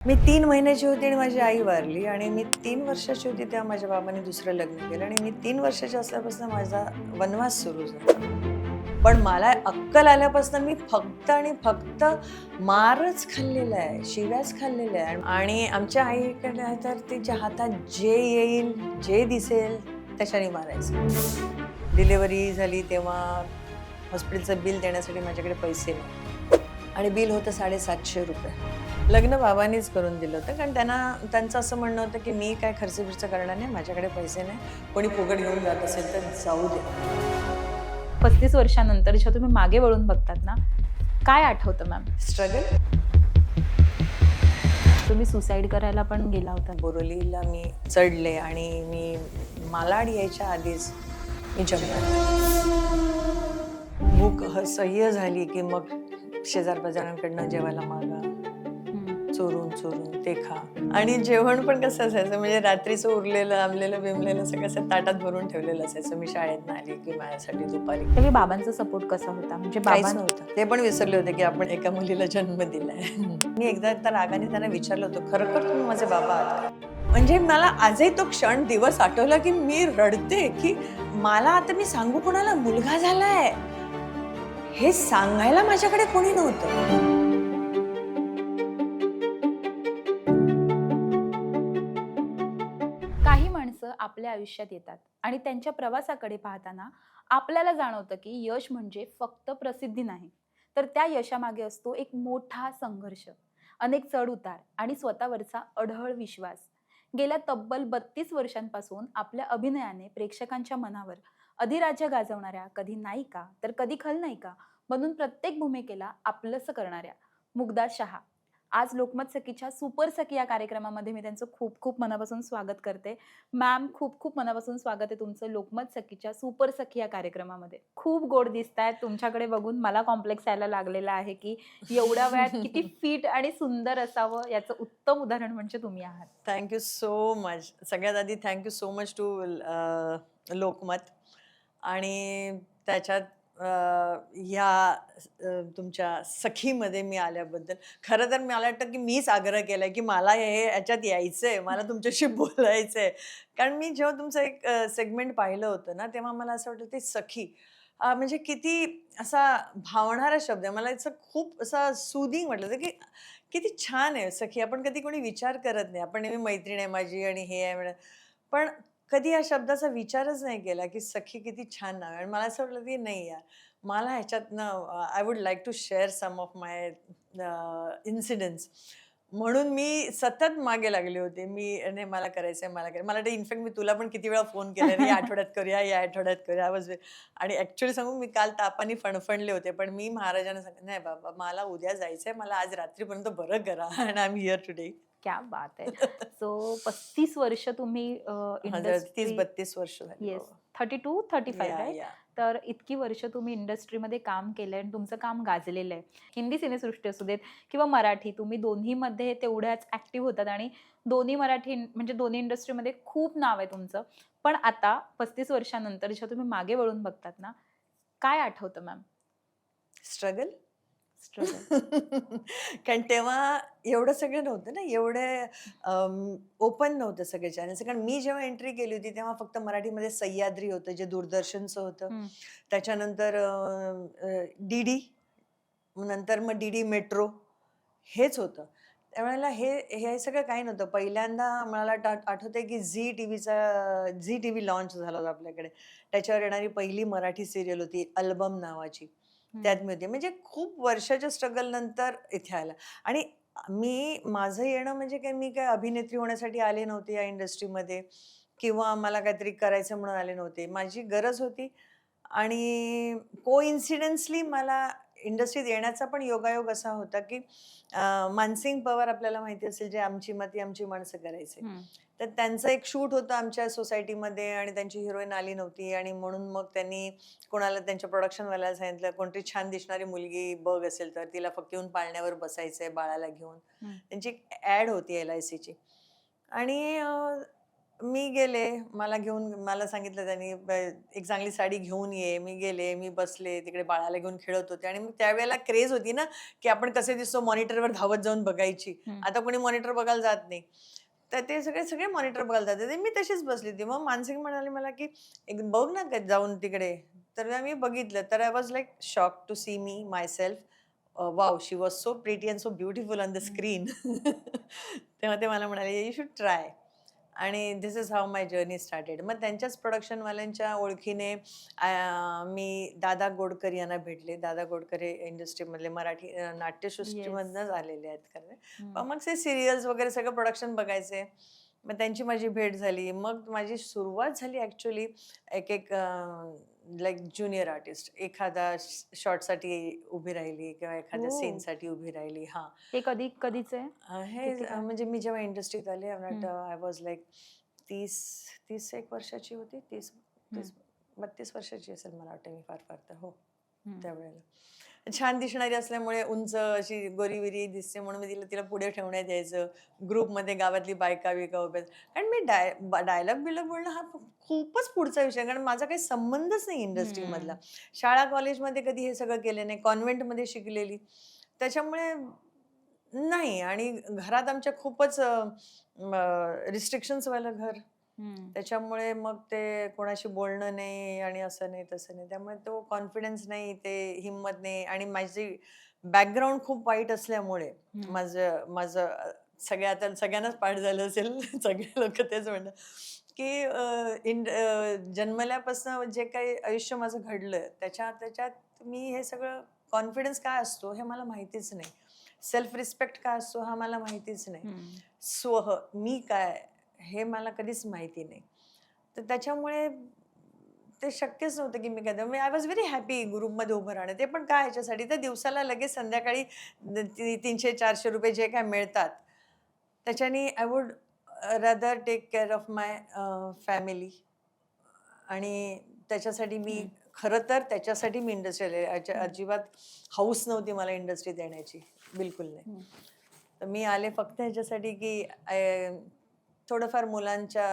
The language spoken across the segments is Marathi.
मी 3 महिन्याची होती आणि माझी आई वारली आणि मी 3 वर्षाची होती तेव्हा माझ्या बाबांनी दुसरं लग्न केलं आणि मी 3 वर्षाची असल्यापासून माझा वनवास सुरू झाला. पण मला अक्कल आल्यापासून मी फक्त आणि फक्त मारच खाल्लेला आहे, शिव्याच खाल्लेल्या आहे आणि आमच्या आईकडे तर तिच्या हातात जे येईल, जे दिसेल त्याच्याने मारायचं. डिलिव्हरी झाली तेव्हा हॉस्पिटलचं बिल देण्यासाठी माझ्याकडे पैसे नव्हते आणि बिल होतं ₹750. लग्न बाबांनीच करून दिलं होतं कारण त्यांचं असं म्हणणं होतं की मी काय खर्च करणार नाही, माझ्याकडे पैसे नाही, कोणी फुकट घेऊन जात असेल तर जाऊ दे. 35 वर्षानंतर जेव्हा तुम्ही मागे वळून बघतात ना, काय आठवतं मॅम? स्ट्रगल. तुम्ही सुसाईड करायला पण गेला होता. बोरिवलीला मी चढले आणि मी मालाड यायच्या आधीच मी जंगलात. भूक असह्य झाली की मग शेजार-पाजारांकडनं जेवायला मागा, चोरून चोरून ते खा. आणि जेवण पण कसं असायचं म्हणजे रात्रीचं उरलेलं, आंबलेलं, बिंबलेलं सगळं असं ताटात भरून ठेवलेलं असायचं. मी शाळेतनं आली की माझ्यासाठी दुपारी. त्यावेळी बाबांचा सपोर्ट कसा होता? म्हणजे काहीच नव्हतं. ते पण विसरले होते की आपण एका मुलीला जन्म दिलाय. मी एकदा त्या रागाने त्यांना विचारलं होतं, खरोखर तुम्ही माझे बाबा आहात का? म्हणजे मला आजही तो क्षण दिवस आठवला की मी रडते की मला आता मी सांगू कोणाला मुलगा झालाय हे सांगायला माझ्याकडे कोणी नव्हतं. काही माणसं आपल्या आयुष्यात येतात आणि त्यांच्या प्रवासाकडे पाहताना आपल्याला जाणवतं की यश म्हणजे फक्त प्रसिद्धी नाही, तर त्या यशामागे असतो एक मोठा संघर्ष, अनेक चढ-उतार आणि स्वतःवरचा अढळ विश्वास. गेल्या तब्बल 32 वर्षांपासून आपल्या अभिनयाने प्रेक्षकांच्या मनावर अधिराज्य गाजवणाऱ्या, कधी नायिका तर कधी खलनायिका बनून प्रत्येक भूमिकेला आपलंसं करणाऱ्या मुग्धा शहा आज लोकमत सखीच्या सुपर सखी या कार्यक्रमामध्ये मी त्यांचं खूप खूप मनापासून स्वागत करते. मॅम, खूप खूप मनापासून स्वागत आहे तुमचं लोकमत सखीच्या सुपर सखी या कार्यक्रमामध्ये. खूप गोड दिसतायत. तुमच्याकडे बघून मला कॉम्प्लेक्स यायला लागलेला आहे की एवढ्या वयात किती फिट आणि सुंदर असावं याचं उत्तम उदाहरण म्हणजे तुम्ही आहात. Thank so much. सगळ्यात आधी thank so much to Lokmat आणि त्याच्यात ह्या तुमच्या सखीमध्ये मी आल्याबद्दल. खरं तर मला वाटतं की मीच आग्रह केलाय की मला हे ह्याच्यात यायचंय, मला तुमच्याशी बोलायचंय. कारण मी जेव्हा तुमचं एक सेगमेंट पाहिलं होतं ना, तेव्हा मला असं वाटलं ते सखी म्हणजे किती असा भावणारा शब्द आहे. मला याचं खूप असा सूदिंग वाटलं होतं की किती छान आहे सखी. आपण कधी कोणी विचार करत नाही. आपण नेहमी मैत्रीण आहे माझी आणि हे आहे म्हणून. पण कधी या शब्दाचा विचारच नाही केला, की सखी किती छान नाव आहे. आणि मला असं वाटलं, की नाही यार, मला ह्याच्यातनं I would like to share some of my incidents. म्हणून मी सतत मागे लागले होते. नाही मला करायचंय, मला करायचं. मला वाटतं इनफॅक्ट मी तुला पण किती वेळा फोन केला, "या आठवड्यात करूया, या आठवड्यात करूया." आय वॉज आणि ॲक्चुअली सांगू मी काल तापाने फणफणले होते. पण मी महाराजांना सांगितलं, "नाही बाबा, मला उद्या जायचंय. मला आज रात्रीपर्यंत बरं करा and I am here today." क्या बात है! सो 35 वर्ष तुम्ही माझ्या इंडस्ट्री 30-32 वर्ष झाली येस, बाबा. 32-35 या, राइट? या. तर इतकी वर्ष तुम्ही इंडस्ट्रीमध्ये काम केलंय आणि तुमचं काम गाजलेलं आहे. हिंदी सिनेसृष्टी असू देत किंवा मराठी, तुम्ही दोन्हीमध्ये तेवढ्याच ॲक्टिव्ह होतात आणि दोन्ही मराठी म्हणजे दोन्ही इंडस्ट्रीमध्ये खूप नाव आहे तुमचं. पण आता 35 वर्षानंतर जेव्हा तुम्ही मागे वळून बघतात ना, काय आठवतं मॅम? स्ट्रगल. स्ट्रगल. कारण तेव्हा एवढं सगळं नव्हतं ना, ओपन नव्हतं सगळे चॅनल्स. कारण मी जेव्हा एंट्री केली होती, तेव्हा फक्त मराठीमध्ये सह्याद्री होतं, जे दूरदर्शनचं होतं. हं. त्याच्यानंतर डी-डी, नंतर मग डी-डी मेट्रो हेच होतं. त्यावेळेला हे हे सगळं काही नव्हतं. पहिल्यांदा मला आठवतंय की झी टीव्ही लॉन्च झाला होता आपल्याकडे. त्याच्यावर येणारी पहिली मराठी सीरियल होती अल्बम नावाची. हं. त्यात मी होते. म्हणजे खूप वर्षाच्या स्ट्रगल नंतर इथे आलं आणि माझं येणं म्हणजे काय मी काय अभिनेत्री होण्यासाठी आले नव्हते या इंडस्ट्रीमध्ये किंवा मला काहीतरी करायचं म्हणून आले नव्हते. माझी गरज होती आणि कोइन्सिडेंटली मला इंडस्ट्रीत येण्याचा पण योगायोग असा होता, की मानसिंग पवार आपल्याला माहिती असेल, जे आमची माती आमची माणसं करायचे. हं. तर त्यांचं एक शूट होतं आमच्या सोसायटीमध्ये आणि त्यांची हिरोईन आली नव्हती आणि म्हणून मग त्यांनी कोणाला त्यांच्या प्रोडक्शनवाल्याला सांगितलं, "कोणतरी छान दिसणारी मुलगी बघ असेल तर तिला फक्त येऊन पाळण्यावर बसायचंय बाळाला घेऊन." हं. त्यांची एक ॲड होती LICची आणि मी गेले, मला सांगितलं त्यांनी एक चांगली साडी घेऊन ये. मी गेले, मी बसले तिकडे बाळाला घेऊन खेळत होते आणि मग त्यावेळेला क्रेज होती ना, की आपण कसे दिसतो मॉनिटरवर धावत जाऊन बघायची. हं. आता कोणी मॉनिटर बघायला जात नाही. तर ते सगळे सगळे मॉनिटर बघायला जात होते. मी तशीच बसली होती. मग मानसिक म्हणाली मला, की "एक बघ ना जाऊन तिकडे." तर मी बघितलं. तर I was like shocked to see me myself. Wow! She was so pretty and so beautiful on the hmm. Screen. तेव्हा ते मला म्हणाले, "यू शुड ट्राय." आणि this is how my journey started. मग त्यांच्याच प्रोडक्शनवाल्यांच्या ओळखीने मी दादा गोडकर यांना भेटले. दादा गोडकर हे इंडस्ट्रीमधले मराठी येस. नाट्यसृष्टीमधनंच आलेले आहेत खरं. हं. पण मग ते सीरियल्स वगैरे सगळं प्रोडक्शन बघायचे. मग त्यांची माझी भेट झाली. मग माझी सुरुवात झाली ॲक्चुअली एक लाइक ज्युनियर आर्टिस्ट. एखादा शॉटसाठी उभी राहिली किंवा एखाद्या ओह! सीनसाठी उभी राहिली. हां. हे कधीचं आहे? किती काळ? म्हणजे मी जेव्हा इंडस्ट्रीत आले हं, आय वॉज लाइक 30 30 एक वर्षाची होती. 30 हं, 30 32 वर्षाची असेल मला वाटतं मी फार तर. हो, हं. त्यावेळेला. छान दिसणारी असल्यामुळे उंच अशी गोरीविरी दिसते म्हणून मी तिला पुढे ठेवण्यात यायचं. ग्रुपमध्ये गावातली बायका-बियका उभ्या कारण मी डायलॉग-बिलॉग बोलणं हा खूपच पुढचा विषय कारण माझा काही संबंधच नाही इंडस्ट्रीमधला. हं. शाळा, कॉलेजमध्ये कधी हे सगळं केलं नाही. कॉन्व्हेंटमध्ये शिकलेली. त्याच्यामुळे नाही आणि घरात आमच्या खूपच रिस्ट्रिक्शन्स वालं घर. हं. त्याच्यामुळे मग ते कोणाशी बोलणं नाही आणि असं नाही, तसं नाही. त्यामुळे तो कॉन्फिडन्स नाही, ते हिंमत नाही आणि माझी बॅकग्राऊंड खूप वाईट असल्यामुळे हं. माझं माझं आता सगळ्यांनाच पाठ झालं असेल. सगळे लोकं तेच म्हणतात, की जन्मल्यापासून जे काही आयुष्य माझं घडलं त्याच्यात त्याच्यात मी हे सगळं कॉन्फिडन्स काय असतो हे मला माहितीच नाही. सेल्फ रिस्पेक्ट काय असतो हा मला माहितीच नाही. हं. मी काय हे मला कधीच माहिती नाही. तर त्याच्यामुळे ते शक्यच नव्हतं, की मी काय मी आय वॉज व्हेरी हॅपी ग्रुपमध्ये उभं राहणं. ते पण काय ह्याच्यासाठी तर दिवसाला लगेच संध्याकाळी ₹300-400 जे काय मिळतात, त्याच्याने I would rather take care of my family आणि त्याच्यासाठी मी हं. खरं तर त्याच्यासाठी मी इंडस्ट्री आले. हं. अजिबात हौस नव्हती मला इंडस्ट्रीत येण्याची. बिलकुल नाही. हं. तर मी आले फक्त ह्याच्यासाठी, की थोडंफार मुलांच्या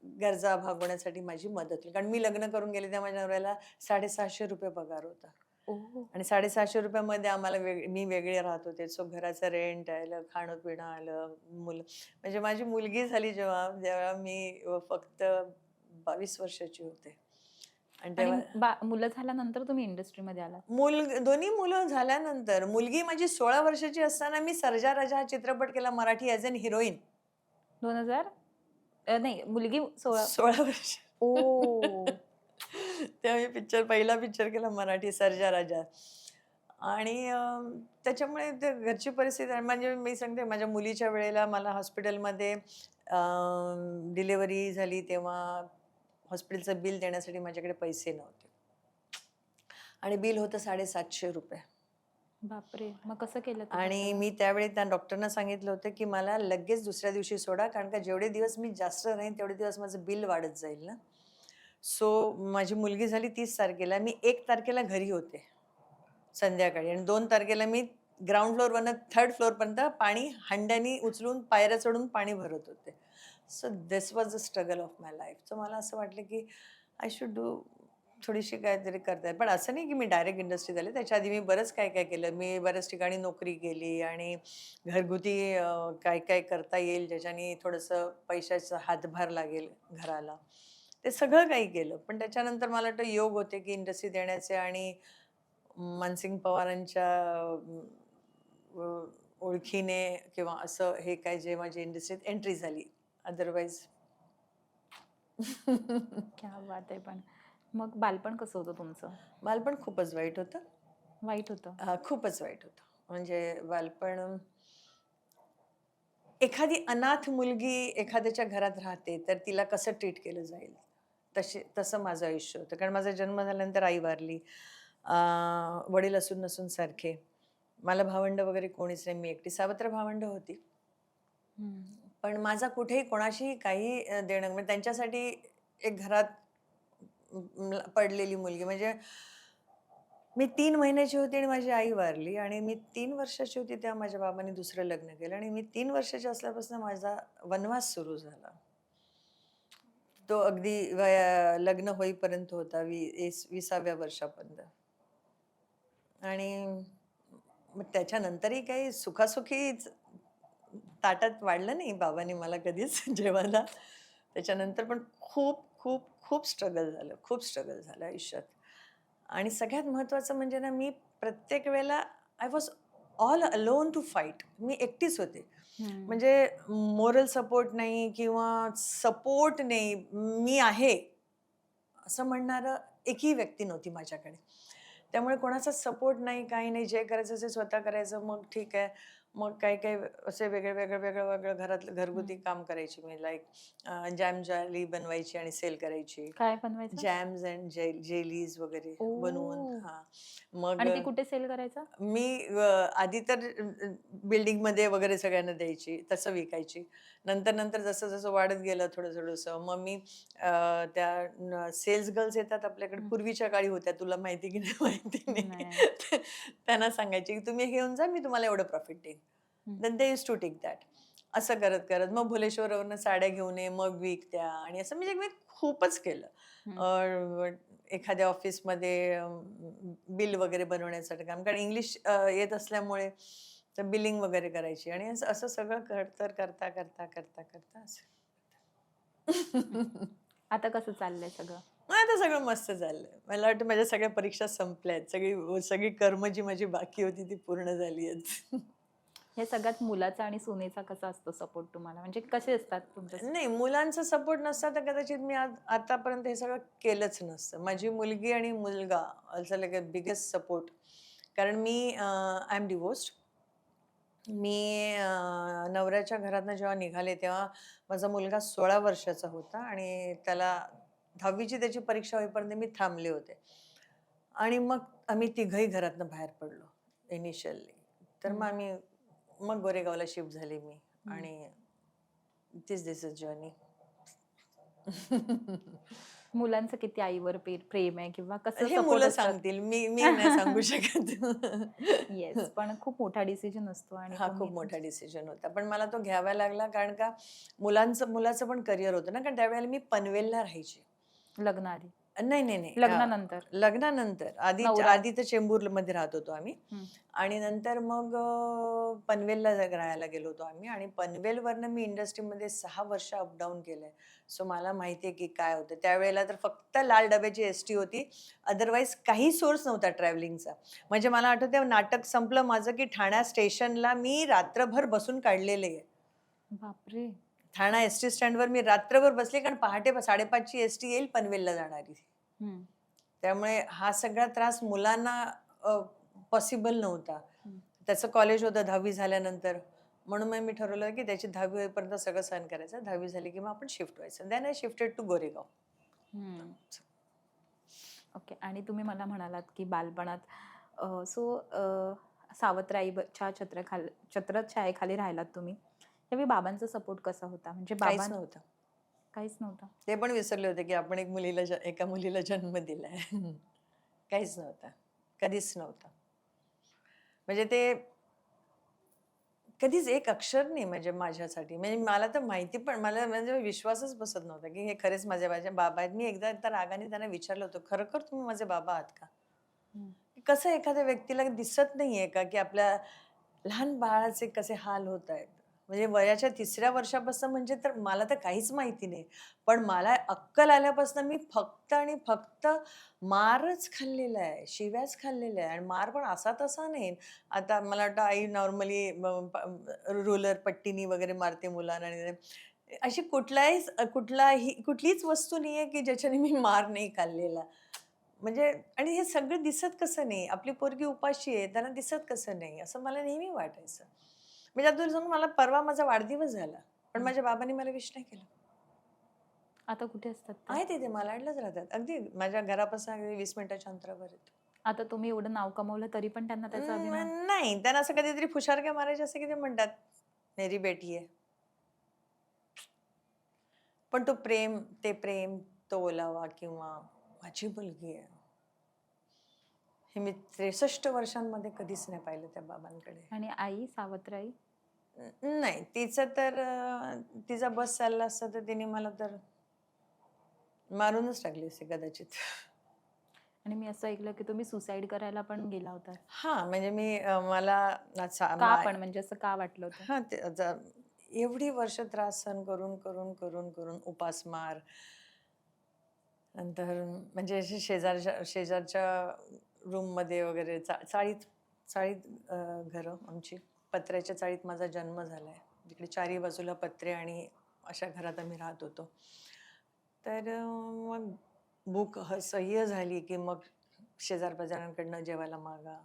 गरजा भागवण्यासाठी माझी मदत होईल. कारण मी लग्न करून गेले तेव्हा माझ्या नवऱ्याला ₹650 पगार होता. ओह! आणि ₹650 मध्ये आम्हाला मी वेगळे राहत होते. सो घराचं रेंट आलं, खाणं-पिणं आलं, मुलं म्हणजे माझी मुलगी झाली जेव्हा, जेव्हा मी फक्त 22 वर्षाची होते. आणि आणि तेव्हा मुलं झाल्यानंतर तुम्ही इंडस्ट्रीमध्ये आलात. दोन्ही मुलं झाल्यानंतर मुलगी माझी 16 वर्षाची असताना मी सर्जा राजा हा चित्रपट केला मराठी ॲज अन हिरोईन. 2000 नाही मुलगी 16. 16 वर्ष. ओह! तेव्हा मी पहिला पिक्चर केला मराठी सर्जा राजा. आणि त्याच्यामुळे ते घरची परिस्थिती आहे म्हणजे मी सांगते माझ्या मुलीच्या वेळेला मला हॉस्पिटलमध्ये डिलिव्हरी झाली तेव्हा हॉस्पिटलचं बिल देण्यासाठी माझ्याकडे पैसे नव्हते. आणि बिल होतं ₹750. बापरे! मग कसं केलं तुम्ही आणि तेव्हा? मी त्यावेळी त्या डॉक्टरना सांगितलं होतं, की मला लगेच दुसऱ्या दिवशी सोडा, कारण का जेवढे दिवस मी जास्त राहीन, तेवढे दिवस माझं बिल वाढत जाईल ना. सो माझी मुलगी झाली 30 तारखेला. मी 1 तारखेला घरी होते संध्याकाळी आणि 2 तारखेला मी ग्राउंड फ्लोअरवरनं 3rd फ्लोअरपर्यंत पाणी हंड्यानी उचलून पायऱ्या चढून पाणी भरत होते. So this was the struggle of my life. So मला असं वाटलं, की आय शुड डू थोडीशी काहीतरी करता येईल. पण असं नाही की मी डायरेक्ट इंडस्ट्रीत आले. त्याच्या आधी मी बरंच काय-काय केलं. मी बऱ्याच ठिकाणी नोकरी केली आणि घरगुती काय-काय करता येईल ज्याच्याने थोडंसं पैशाचा हातभार लागेल घराला. ते सगळं काही केलं. पण त्याच्यानंतर मला वाटतं योग होते की इंडस्ट्रीत येण्याचे आणि मानसिंग पवारांच्या अ, ओळखीने किंवा असं हे काय जे माझी इंडस्ट्रीत एंट्री झाली. अदरवाईज क्या बात आहे पण. मग बालपण कसं होतं तुमचं? बालपण खूपच वाईट होतं. वाईट होतं? खूपच वाईट होतं. म्हणजे बालपण एखादी अनाथ मुलगी एखाद्याच्या घरात राहते, तर तिला कसं ट्रीट केलं जाईल? तसं माझं आयुष्य होतं. कारण माझा जन्म झाल्यानंतर आई वारली. अ, वडील असून नसून सारखे. मला भावंडं वगैरे कोणीच नाही. मी एकटी. सावत्र भावंडं होती. हं. पण माझा कुठेही कोणाशीही काही देणं म्हणजे त्यांच्यासाठी एक घरात पडलेली मुलगी म्हणजे मी 3 महिन्याची होती आणि माझी आई वारली आणि मी 3 वर्षाची होती तेव्हा माझ्या बाबांनी दुसरं लग्न केलं आणि मी 3 वर्षाची असल्यापासून माझा वनवास सुरू झाला. तो अगदी लग्न होईपर्यंत होता 20व्या वर्षापर्यंत. आणि मग त्याच्यानंतरही काही सुखासुखी ताटात वाढलं नाही बाबांनी मला कधीच जेवायला. त्याच्यानंतर पण खूप खूप खूप स्ट्रगल झालं आयुष्यात. आणि सगळ्यात महत्त्वाचं म्हणजे ना, मी प्रत्येक वेळेला I was all alone to fight. मी एकटीच होते. हम्म. म्हणजे मोरल सपोर्ट नाही किंवा सपोर्ट नाही, मी आहे असं म्हणणारं एकही व्यक्ती नव्हती माझ्याकडे. त्यामुळे कोणाचा सपोर्ट नाही, काही नाही. जे करायचं ते स्वतः करायचं. मग ठीक आहे. मग काही-काही असे वेगळं घरातलं घरगुती हम्म. काम करायची मी. लाइक जॅम जेली बनवायची आणि सेल करायची. काय बनवायचं? जॅम्स अँड जेलीज वगैरे ओ. बनवून हां. मग आणि ते कुठे सेल करायचं? मी आधी तर बिल्डिंगमध्ये वगैरे सगळ्यांना द्यायची, तसं विकायची. नंतर जसं वाढत गेलं थोडंसं, मग मी त्या सेल्स गर्ल्स येतात आपल्याकडे, हम्म. पूर्वीच्या काळी होत्या, तुला माहिती की नाही माहिती नाही. नाही. त्यांना सांगायची की तुम्ही घेऊन जा, मी तुम्हाला एवढं प्रॉफिट देईन. Hmm. Then they used to take that. असं करत मग भुलेश्वरवरनं साड्या घेऊन ये, मग विकत्या आणि असं म्हणजे मी खूपच केलं. हम्म. एखाद्या ऑफिसमध्ये बिल वगैरे बनवण्यासाठी काम, कारण इंग्लिश येत असल्यामुळे तर बिलिंग वगैरे करायची आणि असं असं सगळं करता असं. हम्म. आता कसं चाललंय सगळं? आता सगळं मस्त चाललंय. मला वाटतं माझ्या सगळ्या परीक्षा संपल्या आहेत. सगळी सगळी कर्म जी माझी बाकी होती ती पूर्ण झाली आहेत. हे सगळ्यात मुलाचा आणि सुनेचा कसा असतो सपोर्ट तुम्हाला? म्हणजे कसे असतात तुमच्या नाही, मुलांचा सपोर्ट नसता तर कदाचित मी आतापर्यंत हे सगळं केलंच नसतं. माझी मुलगी आणि मुलगा also like a biggest support. कारण मी आय एम डिवोर्स्ड. मी नवऱ्याच्या घरातनं जेव्हा निघाले तेव्हा माझा मुलगा 16 वर्षाचा होता आणि त्याला 10वीची त्याची परीक्षा होईपर्यंत मी थांबले होते. आणि मग आम्ही तिघंही घरातनं बाहेर पडलो इनिशियली. तर मग हम्म. मग गोरेगावला शिफ्ट झाले मी हम्म. आणि दिस इज जर्नी. मुलांचं किती आईवर प्रेम आहे किंवा कसं हे सपोर्ट मुलं असतात? सांगतील. मी नाही सांगू शकत. येस, पण खूप मोठा डिसिजन असतो आणि हा तुम्ही खूप मोठा डिसिजन होता. पण मला तो घ्यावा लागला कारण का मुलाचं पण करिअर होतं ना, कारण त्यावेळेला मी पनवेलला राहायचे. लग्नाआधी, नाही. लग्नानंतर, लग्नानंतर नवरा. आधी तर चेंबूरमध्ये राहत होतो आम्ही हम्म. आणि नंतर मग पनवेलला राहायला गेलो होतो आम्ही आणि पनवेलवरनं मी इंडस्ट्रीमध्ये 6 वर्ष अपडाऊन केलंय. सो मला माहिती आहे की काय होतं. त्यावेळेला तर फक्त लाल डब्याची एसटी होती. अदरवाईज काही सोर्स नव्हता ट्रॅव्हलिंगचा. म्हणजे मला आठवतंय नाटक संपलं माझं की ठाणा स्टेशनला मी रात्रभर बसून काढलेले आहे. बापरे. ठाणा एसटी स्टँडवर मी रात्रभर बसले कारण पहाटे 5:30ची एसटी येईल पनवेलला जाणारी. हम्म. त्यामुळे हा सगळा त्रास मुलांना पॉसिबल नव्हता. हम्म. त्याचं कॉलेज होतं 10वी झाल्यानंतर. म्हणून मग मी ठरवलं की त्याची 10वी होईपर्यंत सगळं सहन करायचं. 10वी झाली की मग आपण शिफ्ट व्हायचं. Then I shifted to Goregaon. Hmm. Okay. आणि तुम्ही मला म्हणालात की बालपणात सावत्राईच्या छत्रछायेखाली राहिलात तुम्ही. त्यावेळी बाबांचा सपोर्ट कसा होता? म्हणजे काहीच नव्हतं. काहीच नव्हतं. ते पण विसरले होते की आपण एका मुलीला जन्म दिलाय. काहीच नव्हतं. कधीच नव्हतं. म्हणजे ते कधीच एक अक्षर नाही म्हणजे माझ्यासाठी. म्हणजे मला तर माहिती पण मला म्हणजे विश्वासच बसत नव्हता, की हे खरेच माझे बाबा आहेत. मी एकदा तर रागाने त्यांना विचारलं होतं, "खरोखर तुम्ही माझे बाबा आहात का?" हम्म. कसं एखाद्या व्यक्तीला दिसत नाहीये का, की आपल्या लहान बाळाचे कसे हाल होत आहेत. म्हणजे वयाच्या 3ऱ्या वर्षापासून म्हणजे तर मला तर काहीच माहिती नाही. पण मला अक्कल आल्यापासून मी फक्त आणि फक्त मारच खाल्लेला आहे, शिव्याच खाल्लेल्या आहे आणि मार पण असा तसा नाही. आता मला वाटतं आई नॉर्मली रुलर पट्टीनी वगैरे मारते मुलांना आणि अशी कुठलीच वस्तू नाहीये, की ज्याच्याने मी मार नाही खाल्लेला. म्हणजे आणि हे सगळं दिसत कसं नाही? आपली पोरगी उपाशी आहे, त्यांना दिसत कसं नाही? असं मला नेहमी वाटायचं. म्हणजे आता तुला सांगू मला परवा माझा वाढदिवस झाला. पण हम्म. माझ्या बाबांनी मला विश नाही केलं. आता कुठे असतात ते? आहे तिथे मालाडलाच राहतात. अगदी माझ्या घरापासून अगदी 20 मिनिटाच्या अंतरावर आहेत. आता तुम्ही एवढं नाव कमवलं तरी पण त्यांना त्याचा अभिमान? नाही, त्यांना असं कधीतरी फुशारक्या मारायच्या असं की ते म्हणतात, "मेरी बेटी है." पण ते प्रेम, तो ओलावा किंवा माझी मुलगी आहे. हे मी 63 वर्षांमध्ये कधीच नाही पाहिलं त्या बाबांकडे. आणि आई, सावत्राई? नाही, तिचं तर तिचा बस चालला असता तर तिने मला तर मारूनच टाकली असते कदाचित. आणि मी असं ऐकलं की तुम्ही सुसाईड करायला पण गेला होता. हां, म्हणजे मी मला अच्छा का पण, म्हणजे असं का वाटलं होतं? हां, ते आता एवढी वर्ष त्रास सहन करून उपासमार, नंतर म्हणजे असे शेजारच्या रूममध्ये वगैरे चाळीत चाळीत घरं आमची. पत्र्याच्या चाळीत माझा जन्म झाला आहे. जिकडे चारी बाजूला पत्रे आणि अशा घरात आम्ही राहत होतो. तर मग भूक असह्य झाली की मग शेजार-पाजारांकडनं जेवायला मागा.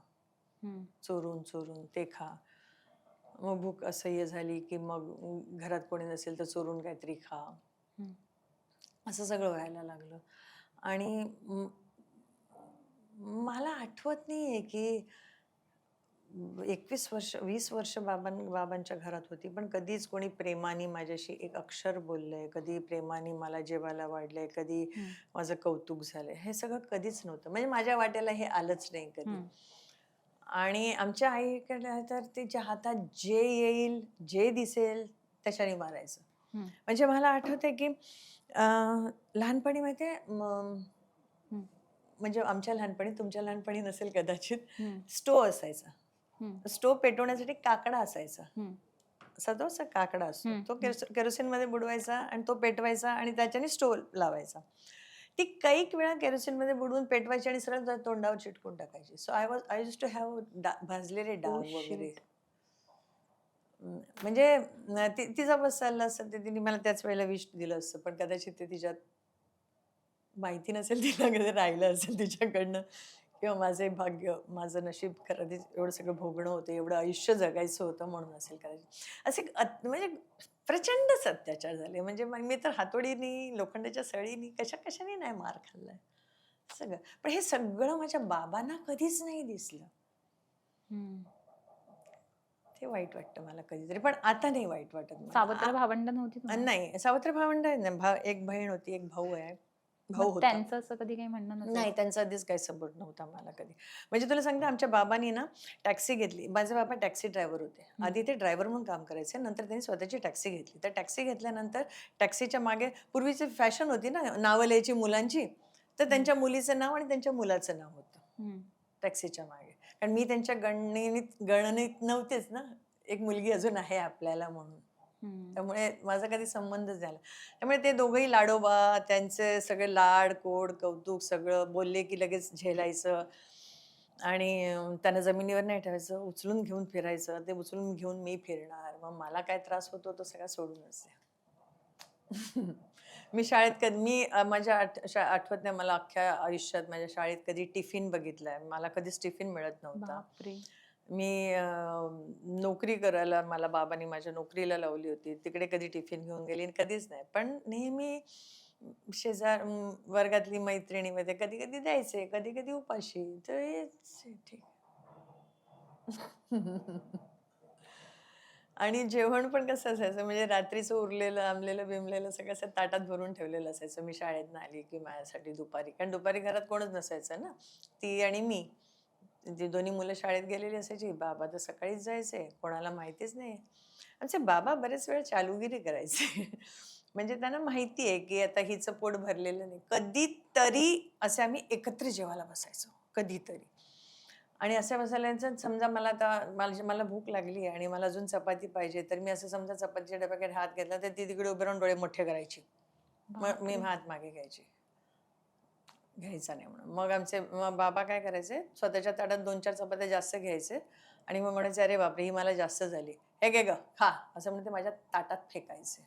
हं, चोरून ते खा. मग भूक असह्य झाली की मग घरात कोणी नसेल तर चोरून काहीतरी खा. हं. असं सगळं व्हायला लागलं. आणि मला आठवत नाहीये की 21 वर्ष 20 वर्ष बाबांच्या घरात होती, पण कधीच कोणी प्रेमाने माझ्याशी एक अक्षर बोललंय, कधी प्रेमाने मला जेवायला वाढलंय, कधी हं, माझं कौतुक झालंय, हे सगळं कधीच नव्हतं. म्हणजे माझ्या वाट्याला हे आलंच नाही कधी. हं, आणि आमच्या आईकडे तर तिच्या हातात जे येईल, जे दिसेल त्याच्याने मारायचं. हं, म्हणजे मला आठवतंय की लहानपणी माहितीये हं, म्हणजे आमच्या लहानपणी, तुमच्या लहानपणी नसेल कदाचित, हं, स्टोव्ह असायचा. हं, स्टोव्ह पेटवण्यासाठी काकडा असायचा. हं, असा तो असा काकडा असतो. हं, तो हं. केरोसिनमध्ये बुडवायचा आणि तो पेटवायचा आणि त्याच्याने स्टोव्ह लावायचा. ती कैक वेळा केरोसिनमध्ये बुडवून पेटवायची आणि सरळ तोंडावर चिटकून टाकायची. So I used to have भाजलेले ओह डाग वगैरे. शिट! म्हणजे तिचा बस चालला असता तर तिने मला त्याच वेळेला विष दिलं असतं. पण कदाचित ते तिच्यात माहिती नसेल तिला कधी राहिलं असेल तिच्याकडनं किंवा माझे भाग्य, माझं नशीब कधीच एवढं सगळं भोगणं होतं, एवढं आयुष्य जगायचं होतं म्हणून असेल कदाचित. असे म्हणजे प्रचंडच अत्याचार झाले. म्हणजे मग मी तर हातोडीनी, लोखंडाच्या सळीनी, कशाने नाही मार खाल्लाय. सगळं. पण हे सगळं माझ्या बाबांना कधीच नाही दिसलं. हं. ते वाईट वाटतं मला कधीतरी. पण आता नाही वाईट वाटत मला. सावत्र भावंड नव्हती तुम्हाला? नाही, सावत्र भावंड आहेत ना. एक बहीण होती, एक भाऊ आहे. मग भाऊ होता. त्यांचं असं कधी काही म्हणणं नाही, नसायचं? त्यांचा आधीच काही सपोर्ट नव्हता मला कधी. म्हणजे तुला सांगते आमच्या बाबांनी ना टॅक्सी घेतली. माझे बाबा टॅक्सी ड्रायव्हर होते. हं, आधी ते ड्रायव्हर म्हणून काम करायचे. नंतर त्यांनी स्वतःची टॅक्सी घेतली. तर टॅक्सी घेतल्यानंतर टॅक्सीच्या मागे पूर्वीची फॅशन होती ना नावं लिहायची मुलांची. तर हं, त्यांच्या मुलीचं नाव आणि त्यांच्या मुलाचं नाव होतं हं, टॅक्सीच्या मागे. कारण मी त्यांच्या गणनेत नव्हतेच ना. एक मुलगी अजून आहे आपल्याला म्हणून. हं. त्यामुळे माझा कधी संबंधच झाला. त्यामुळे ते दोघंही लाडोबा, त्यांचे सगळे लाड, कोड, कौतुक सगळं बोलले की लगेच झेलायचं आणि त्यांना जमिनीवर नाही ठेवायचं, उचलून घेऊन फिरायचं. ते उचलून घेऊन मी फिरणार. मग मला काय त्रास होतो तो सगळा सोडूनच द्या. मी शाळेत माझ्या आठवत नाही मला अख्ख्या आयुष्यात माझ्या शाळेत कधी टिफिन बघितलाय. मला कधीच टिफिन मिळत नव्हता. बापरे! मी नोकरी करायला मला बाबांनी माझ्या नोकरीला लावली होती. तिकडे कधी टिफिन घेऊन गेली कधीच नाही. पण नेहमी वर्गातली मैत्रिणीमध्ये कधी-कधी द्यायचे, कधी-कधी उपाशी. तर हेच आहे ठीक. आणि जेवण पण कसं असायचं म्हणजे रात्रीचं उरलेलं, आंबलेलं-बिंबलेलं सगळं असं ताटात भरून ठेवलेलं असायचं. मी शाळेतनं आली की माझ्यासाठी दुपारी. कारण दुपारी घरात कोणच नसायचं ना. ती आणि मी. ती दोन्ही मुलं शाळेत गेलेली असायची. बाबा तर सकाळीच जायचे. कोणाला माहितीच नाही. आमचे बाबा बरेच वेळ चालूगिरी करायचे. म्हणजे त्यांना माहिती आहे की आता हिचं पोट भरलेलं नाही. कधीतरी असे आम्ही एकत्र जेवायला बसायचो. कधीतरी. आणि असं बसल्यानंतर समजा मला आता मला भूक लागली आणि मला अजून चपाती पाहिजे, तर मी असं समजा चपातीच्या डब्याकडे हात घेतला, तर ती तिकडे उभं राहून डोळे मोठे करायची. मग मी बापरे! हात मागे घ्यायची. घ्यायचा नाही म्हणून. मग बाबा काय करायचे, स्वतःच्या ताटात 2-4 चपात्या जास्त घ्यायचे आणि मग म्हणायचे, "अरे बापरे! ही मला जास्त झाली. हे घे गं, खा." असं म्हणून ते माझ्या ताटात फेकायचे.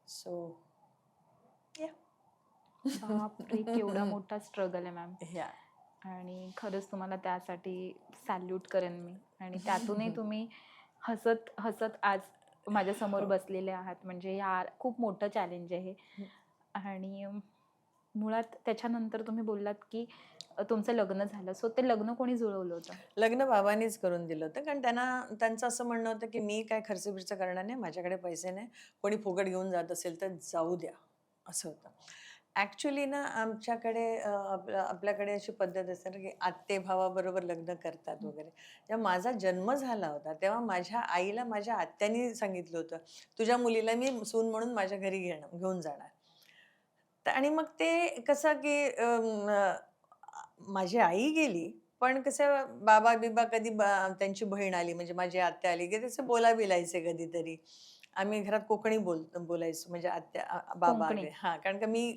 सो या. बापरे! केवढा मोठा स्ट्रगल आहे मॅम. या. आणि खरंच तुम्हाला त्यासाठी सॅल्यूट करेन मी. आणि त्यातूनही तुम्ही हसत हसत आज माझ्यासमोर हो. बसलेले आहात. म्हणजे हा खूप मोठं चॅलेंज आहे हे. आणि मुळात त्याच्यानंतर तुम्ही बोललात की तुमचं लग्न झालं. सो ते लग्न कोणी जुळवलं होतं? लग्न बाबांनीच करून दिलं होतं. कारण त्यांचं असं म्हणणं होतं, की "मी काय खर्च-बिर्च करणार नाही. माझ्याकडे पैसे नाही. कोणी फुकट घेऊन जात असेल तर जाऊ द्या." असं होतं. ऍक्च्युली ना आमच्याकडे आपल्याकडे अशी पद्धत असते ना की आत्ते भावाबरोबर लग्न करतात हं. वगैरे. जेव्हा माझा जन्म झाला होता तेव्हा माझ्या आईला माझ्या आत्यानी सांगितलं होतं, तुझ्या मुलीला मी सून म्हणून माझ्या घरी घेऊन जाणार. आणि मग ते कसं की माझी आई गेली, पण कसं बाबा-बिबा कधी त्यांची बहीण आली म्हणजे माझी आत्या आली, की त्याचे बोलायचे कधीतरी. आम्ही घरात कोकणी बोलायचो म्हणजे आत्या बाबा कोंकणी. आले हां, कारण का मी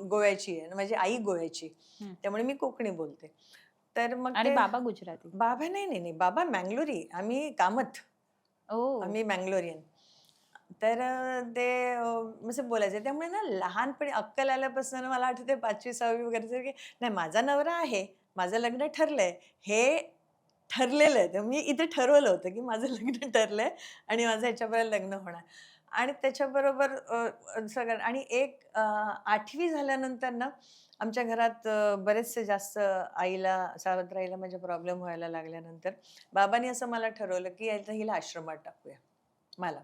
गोव्याची आहे आणि माझी आई गोव्याची. हं. त्यामुळे मी कोकणी बोलते. तर मग आणि ते बाबा गुजराती. बाबा नाही. बाबा मंगलोरी, आम्ही कामत. ओह! आम्ही मंगलोरियन. तर ते असं बोलायचे. त्यामुळे ना लहानपणी अक्कल आल्यापासून मला आठवतंय 5वी 6वी वगैरेचं की नाही माझा नवरा आहे, माझं लग्न ठरलंय. हे ठरलेलं आहे. तर मी इथे ठरवलं होतं की माझं लग्न ठरलंय आणि माझं ह्याच्याबरोबर लग्न होणार. आणि त्याच्याबरोबर सगळं आणि एक 8वी झाल्यानंतर ना आमच्या घरात बरेचसे जास्त आईला सावत्राईला म्हणजे प्रॉब्लेम व्हायला लागल्यानंतर बाबांनी असं मला ठरवलं की आता हिला आश्रमात टाकूया मला.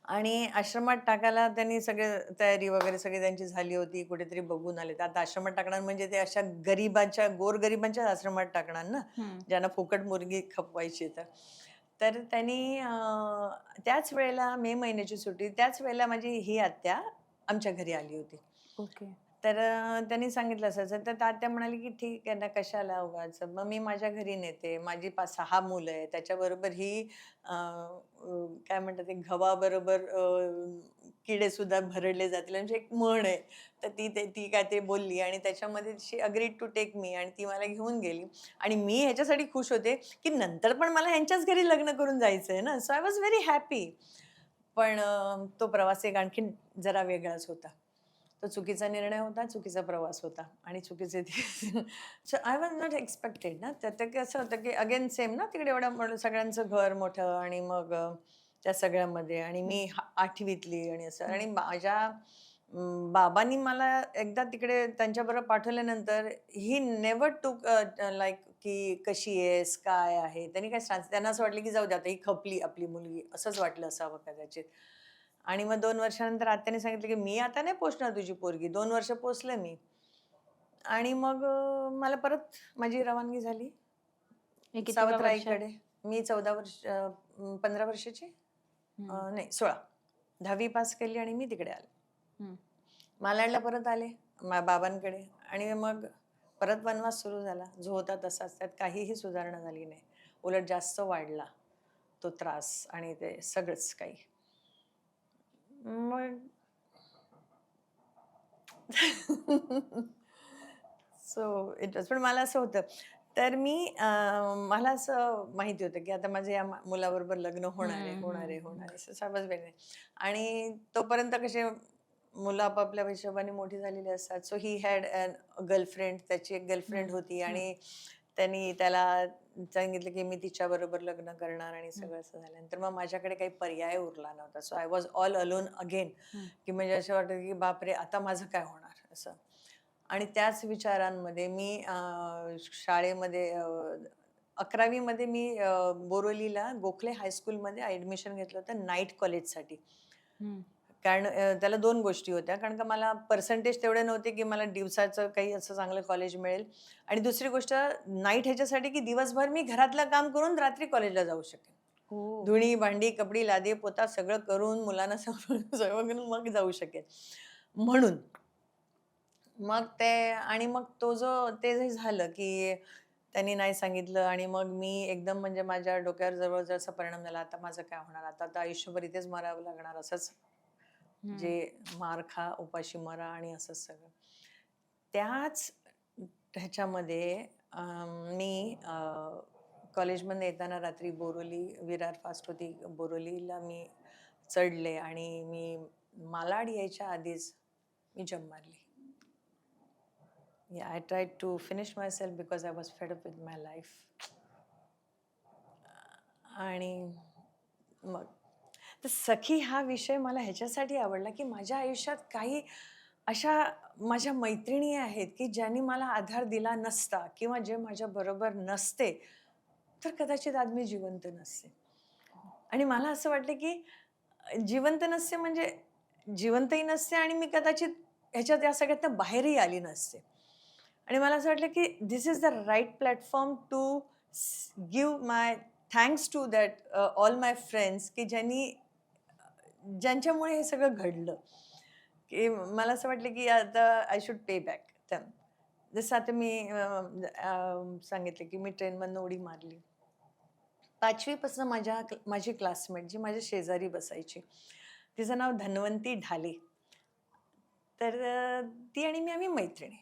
आणि आश्रमात टाकायला त्यांनी सगळे तयारी वगैरे सगळी त्यांची झाली होती. कुठेतरी बघून आले. तर आता आश्रमात टाकणार म्हणजे ते अशा गोरगरिबांच्याच आश्रमात टाकणार ना, हं. ज्यांना फुकट मुलगी खपवायची तर. तर त्यांनी त्याच वेळेला मे महिन्याची सुट्टी, त्याच वेळेला माझी ही आत्या आमच्या घरी आली होती. ओके. तर त्यांनी सांगितलं असायचं. तर तात्या म्हणाली, की "ठीक आहे ना, कशाला उगाच. मग मी माझ्या घरी नेते. माझी 6 मुलं आहेत. त्याच्याबरोबर ही काय म्हणतात ते गव्हाबरोबर किडेसुद्धा भरडले जातील." म्हणजे एक म्हण आहे. तर ती काय ते बोलली आणि त्याच्यामध्ये शी अग्रीड टू टेक मी आणि ती मला घेऊन गेली. आणि मी ह्याच्यासाठी खुश होते, की नंतर पण मला ह्यांच्याच घरी लग्न करून जायचंय ना. So I was very happy. पण तो प्रवास एक आणखीन जरा वेगळाच होता. तो चुकीचा निर्णय होता, चुकीचा प्रवास होता आणि चुकीचे ते so I was not expected ना. तर ते कसं होतं, की अगेन सेम ना तिकडे एवढं मोठं सगळ्यांचं घर मोठं आणि मग त्या सगळ्यामध्ये आणि हं, मी 8वीतली आणि असं हं. आणि माझ्या बाबांनी मला एकदा तिकडे त्यांच्याबरोबर पाठवल्यानंतर ही नेव्हर टूक लाइक की कशी आहेस? काय आहे? त्यांनी काय त्यांना असं वाटलं, की जाऊ दे आता ही खपली आपली मुलगी असंच वाटलं असावं कदाचित. आणि मग 2 वर्षानंतर आत्याने सांगितलं, की "मी आता नाही पोसणार तुझी पोरगी. 2 वर्ष पोसले मी." आणि मग मला परत माझी रवानगी झाली हे कितव्या वर्षात? सावत्र मी 15 वर्षाची हं, नाही 16. 10वी पास केली आणि मी तिकडे आले. हं. मालाडला परत आले बाबांकडे आणि मग परत वनवास सुरू झाला. जो होता तसाच. त्यात काहीही सुधारणा झाली नाही. उलट जास्त वाढला तो त्रास आणि ते सगळंच काही. मग सो इट वाज पण मला असं होतं. तर मला असं माहिती होतं, की आता माझं या मुलाबरोबर लग्न होणार आहे, हं, होणार हं, आहे, होणार हं. आहे. समज वेगळे आणि तोपर्यंत कसे मुलं आपापल्या हिशोबाने मोठी झालेली असतात. So he had girlfriend. त्याची एक हं, गर्लफ्रेंड होती हं, आणि त्यांनी त्याला सांगितलं, की मी तिच्याबरोबर लग्न करणार आणि हं, सगळं असं झाल्यानंतर मग माझ्याकडे काही पर्याय उरला नव्हता. So I was all alone again, हं, की म्हणजे असं वाटतं, की बापरे! आता माझं काय होणार असं. आणि त्याच विचारांमध्ये मी शाळेमध्ये 11वी मध्ये मी बोरिवलीला गोखले हायस्कूलमध्ये ॲडमिशन घेतलं होतं नाईट कॉलेजसाठी. हं. कारण त्याला 2 गोष्टी होत्या. कारण का मला पर्सेंटेज तेवढे नव्हते, की मला दिवसाचं काही असं चांगलं कॉलेज मिळेल आणि दुसरी गोष्ट नाईट ह्याच्यासाठी, की दिवसभर मी घरातलं काम करून रात्री कॉलेजला जाऊ शकेन. ओह! धुणी, भांडी, कपडी, लादी, पोता सगळं करून मुलांना सांभाळून सगळं करून मग जाऊ शकेन. म्हणून. मग ते आणि मग ते जे झालं, की त्यांनी नाही सांगितलं आणि मग मी एकदम म्हणजे माझ्या डोक्यावर जवळ-जवळ असा परिणाम झाला. आता माझं काय होणार? आता तर आयुष्यभर इथेच मरावं लागणार असंच जे हं, मार खा, उपाशी मरा आणि असंच सगळं. त्याच ह्याच्यामध्ये मी कॉलेजमधनं येताना रात्री विरार फास्ट होती. बोरिवलीला मी चढले आणि मी मालाड यायच्या आधीच मी जंप मारली. Yeah, I tried to finish myself because I was fed up with my life. आणि मग तर सखी हा विषय मला ह्याच्यासाठी आवडला, की माझ्या आयुष्यात काही अशा माझ्या मैत्रिणी आहेत, की ज्यांनी मला आधार दिला नसता किंवा जे माझ्याबरोबर नसते, तर कदाचित आज मी जिवंत नसते. आणि मला असं वाटलं, की जिवंत नसते म्हणजे जिवंतही नसते आणि मी कदाचित ह्याच्यात या सगळ्यातनं बाहेरही आली नसते. आणि मला असं वाटलं की this is the right platform to give my thanks to that all my friends की ज्यांच्यामुळे हे सगळं घडलं. की मला असं वाटलं की आता I should pay back them. जसं आता मी सांगितलं की मी ट्रेनमधनं उडी मारली. 5वी पासून माझी क्लासमेट जी माझ्या शेजारी बसायची, तिचं नाव धन्वंती ढाले. तर ती आणि आम्ही मैत्रिणी.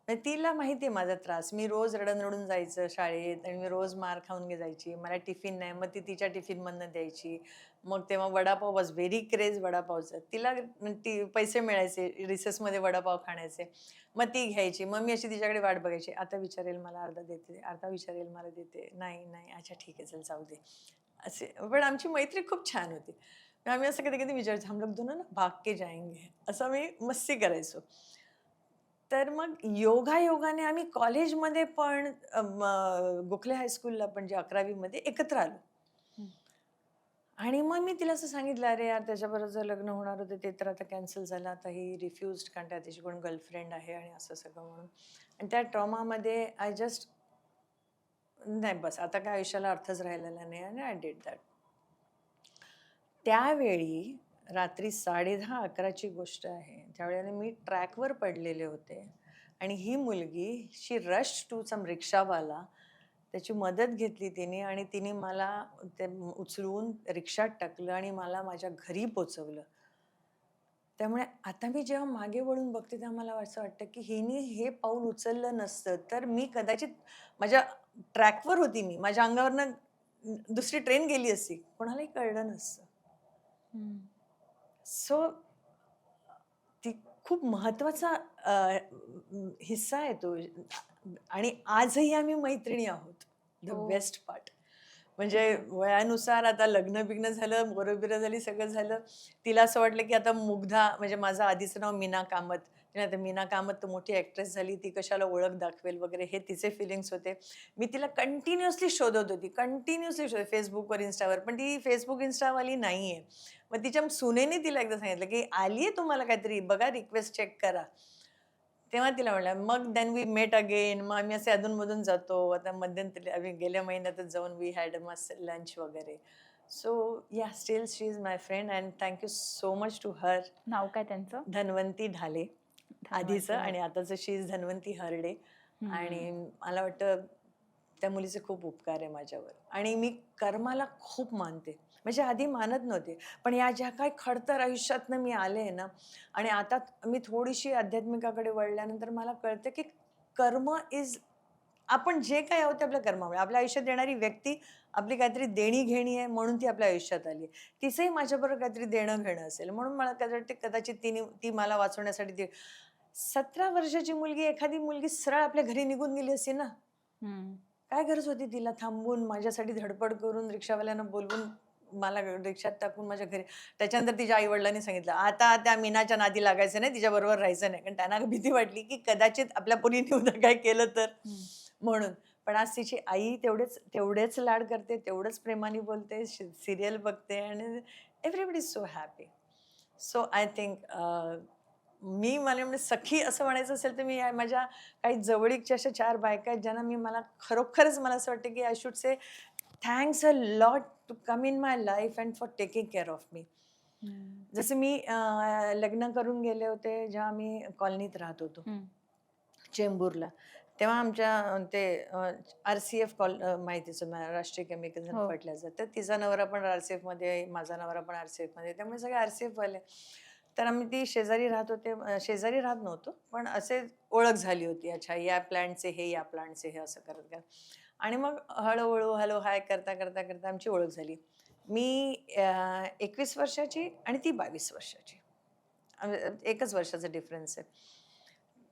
तर तिला माहिती आहे माझा त्रास. मी रोज रडून जायचं शाळेत आणि मी रोज मार खाऊन जायची. मला टिफिन नाही, मग ती तिच्या टिफिनमधनं द्यायची. मग तेव्हा वडापाव वॉज व्हेरी क्रेज वडापावचं. तिला ती पैसे मिळायचे रिसेसमध्ये वडापाव खाण्याचे. मग ती घ्यायची. मग मी अशी तिच्याकडे वाट बघायची. आता विचारेल मला अर्धा देते, आता विचारेल मला देते. नाही, नाही. अच्छा ठीक आहे चल जाऊ दे. असे पण आमची मैत्री खूप छान होती. मग आम्ही असं कधी-कधी विचारायचो, "हम लोग दोनों ना भाग के जाएंगे." असं आम्ही मस्ती करायचो. तर मग योगायोगाने आम्ही कॉलेजमध्ये पण गोखले हायस्कूलला पण जे 11वी मध्ये एकत्र आलो. हं. आणि मग मी तिला असं सांगितलं, "अरे यार, त्याच्याबरोबर लग्न होणार होतं ते तर आता कॅन्सल झालं. आता ही रिफ्युज्ड कारण का त्याची कोण गर्लफ्रेंड आहे आणि असं सगळं म्हणून." आणि त्या ट्रॉमामध्ये आय जस्ट नाही बस आता काय आयुष्याला अर्थच राहिलेला नाही आणि आय डिड दॅट. त्यावेळी रात्री 10:30-11 ची गोष्ट आहे. त्यावेळेला मी ट्रॅकवर पडलेले होते आणि ही मुलगी शी रश्ड टू सम रिक्षावाला. त्याची मदत घेतली तिने आणि तिने मला ते उचलून रिक्षात टाकलं आणि मला माझ्या घरी पोहोचवलं. त्यामुळे आता मी जेव्हा मागे वळून बघते तेव्हा मला असं वाटतं, की हिने हे पाऊल उचललं नसतं तर मी कदाचित माझ्या ट्रॅकवर होती मी. माझ्या अंगावरनं दुसरी ट्रेन गेली असती. कोणालाही कळलं नसतं. हं. सो ती खूप महत्वाचा हिस्सा आहे तो आणि आजही आम्ही मैत्रिणी आहोत. द हो. Best part. म्हणजे खूप. वयानुसार आता लग्न-बिग्न झालं, पोरं-बिरं झाली, सगळं झालं. तिला असं वाटलं, की आता मुग्धा म्हणजे माझं आधीचं नाव मीना कामत. तिने आता मीना कामत तर मोठी ॲक्ट्रेस झाली, ती कशाला ओळख दाखवेल वगैरे हे तिचे फीलिंग्स होते. मी तिला कंटिन्युअसली शोधत होती, कंटिन्युअसली शोधत Facebookवर, Instaवर. पण ती Facebook, Instaवाली नाहीये. मग तिच्या सुनेने तिला एकदा सांगितलं, की "आलीये तुम्हाला काहीतरी बघा रिक्वेस्ट चेक करा." तेव्हा तिला म्हटलं मग देन वी मेट अगेन. मग आम्ही असे अधून-मधून जातो. आता मध्यंतरी आम्ही गेल्या महिन्यातच जाऊन वी हॅड मस्त लंच वगैरे. So yeah still she is my friend and thank you so much to her. नाव काय त्यांचं? धन्वंती ढाले आधीचं धन्वंती आणि हर. आताचं शी इज धन्वंती हरडे. हं. आणि मला वाटतं त्या मुलीचे खूप उपकार आहे माझ्यावर आणि मी कर्माला खूप मानते. म्हणजे आधी मानत नव्हते. पण या ज्या काही खडतर आयुष्यातनं मी आले ना आणि आता मी थोडीशी आध्यात्मिकाकडे वळल्यानंतर मला कळतं, की कर्म इज आपण जे काही आहोत ते आपल्या कर्मामुळे. आपल्या आयुष्यात येणारी व्यक्ती आपली काहीतरी देणी-घेणी आहे म्हणून ती आपल्या आयुष्यात आली आहे. तिचंही माझ्याबरोबर काहीतरी देणं-घेणं असेल म्हणून मला काय वाटतं कदाचित ती मला वाचवण्यासाठी 17 वर्षाची मुलगी, एखादी मुलगी सरळ आपल्या घरी निघून गेली असती ना, हं. काय गरज होती तिला थांबून माझ्यासाठी धडपड करून रिक्षावाल्यांना बोलवून मला रिक्षात टाकून माझ्या घरी. त्याच्यानंतर तिच्या आई-वडिलांनी सांगितलं, "आता त्या मीनाच्या नादी लागायचं नाही, तिच्याबरोबर राहायचं नाही." कारण त्यांना भीती वाटली, की कदाचित आपल्या मुलीने उद्या काय केलं तर हं. म्हणून. पण आज तिची आई तेवढेच लाड करते, तेवढंच प्रेमाने बोलते, सीरियल बघते आणि everybody is so happy. So I think मला म्हणजे सखी असं म्हणायचं असेल तर मी माझ्या काही जवळीकच्या अशा 4 बायका आहेत ज्यांना मला खरोखरच मला असं वाटतं, की I should say thanks a lot to come in my life and for taking care of me. Hmm. जसं मी लग्न करून गेले होते जेव्हा आम्ही कॉलनीत राहत होतो, हं. चेंबूरला. तेव्हा आमच्या ते आर-सी-एफ माहितीच आहे राष्ट्रीय केमिकल्स अँड हो. फर्टिलायझर. तर तिचा नवरा पण आर-सी-एफमध्ये, माझा नवरा पण आर-सी-एफमध्ये. त्यामुळे सगळे आर-सी-एफवाले. तर आम्ही ती शेजारी राहत होते. शेजारी राहत नव्हतो, पण असे ओळख झाली होती. अच्छा या प्लांटचे हे, या प्लांटचे हे असं करत. आणि मग हळू हॅलो, हाय करता आमची ओळख झाली. मी 21 वर्षाची आणि ती 22 वर्षाची. 1च वर्षाचा डिफरन्स आहे.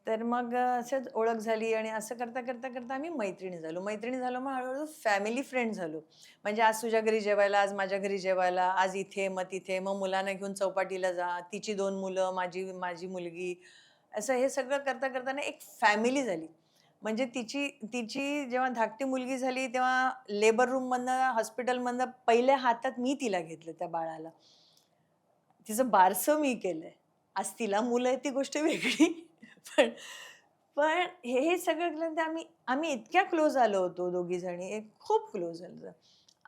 तर मग असंच ओळख झाली आणि असं करता आम्ही मैत्रिणी झालो. मैत्रिणी झालो मग हळू फॅमिली फ्रेंड झालो. म्हणजे आज तुझ्या घरी जेवायला, आज माझ्या घरी जेवायला, आज इथे, मग तिथे, मग मुलांना घेऊन चौपाटीला जा, तिची 2 मुलं, माझी माझी मुलगी. असं हे सगळं करता ना एक फॅमिली झाली. म्हणजे तिची तिची जेव्हा धाकटी मुलगी झाली तेव्हा लेबर रूममधनं, हॉस्पिटलमधनं पहिल्या हातात मी तिला घेतलं त्या बाळाला. तिचं बारसं मी केलंय. आज तिला मुलं आहेत ती गोष्ट वेगळी. पण पण हे सगळं केल्यानंतर आम्ही आम्ही इतक्या क्लोज आलो होतो दोघी जणी, खूप क्लोज झालो.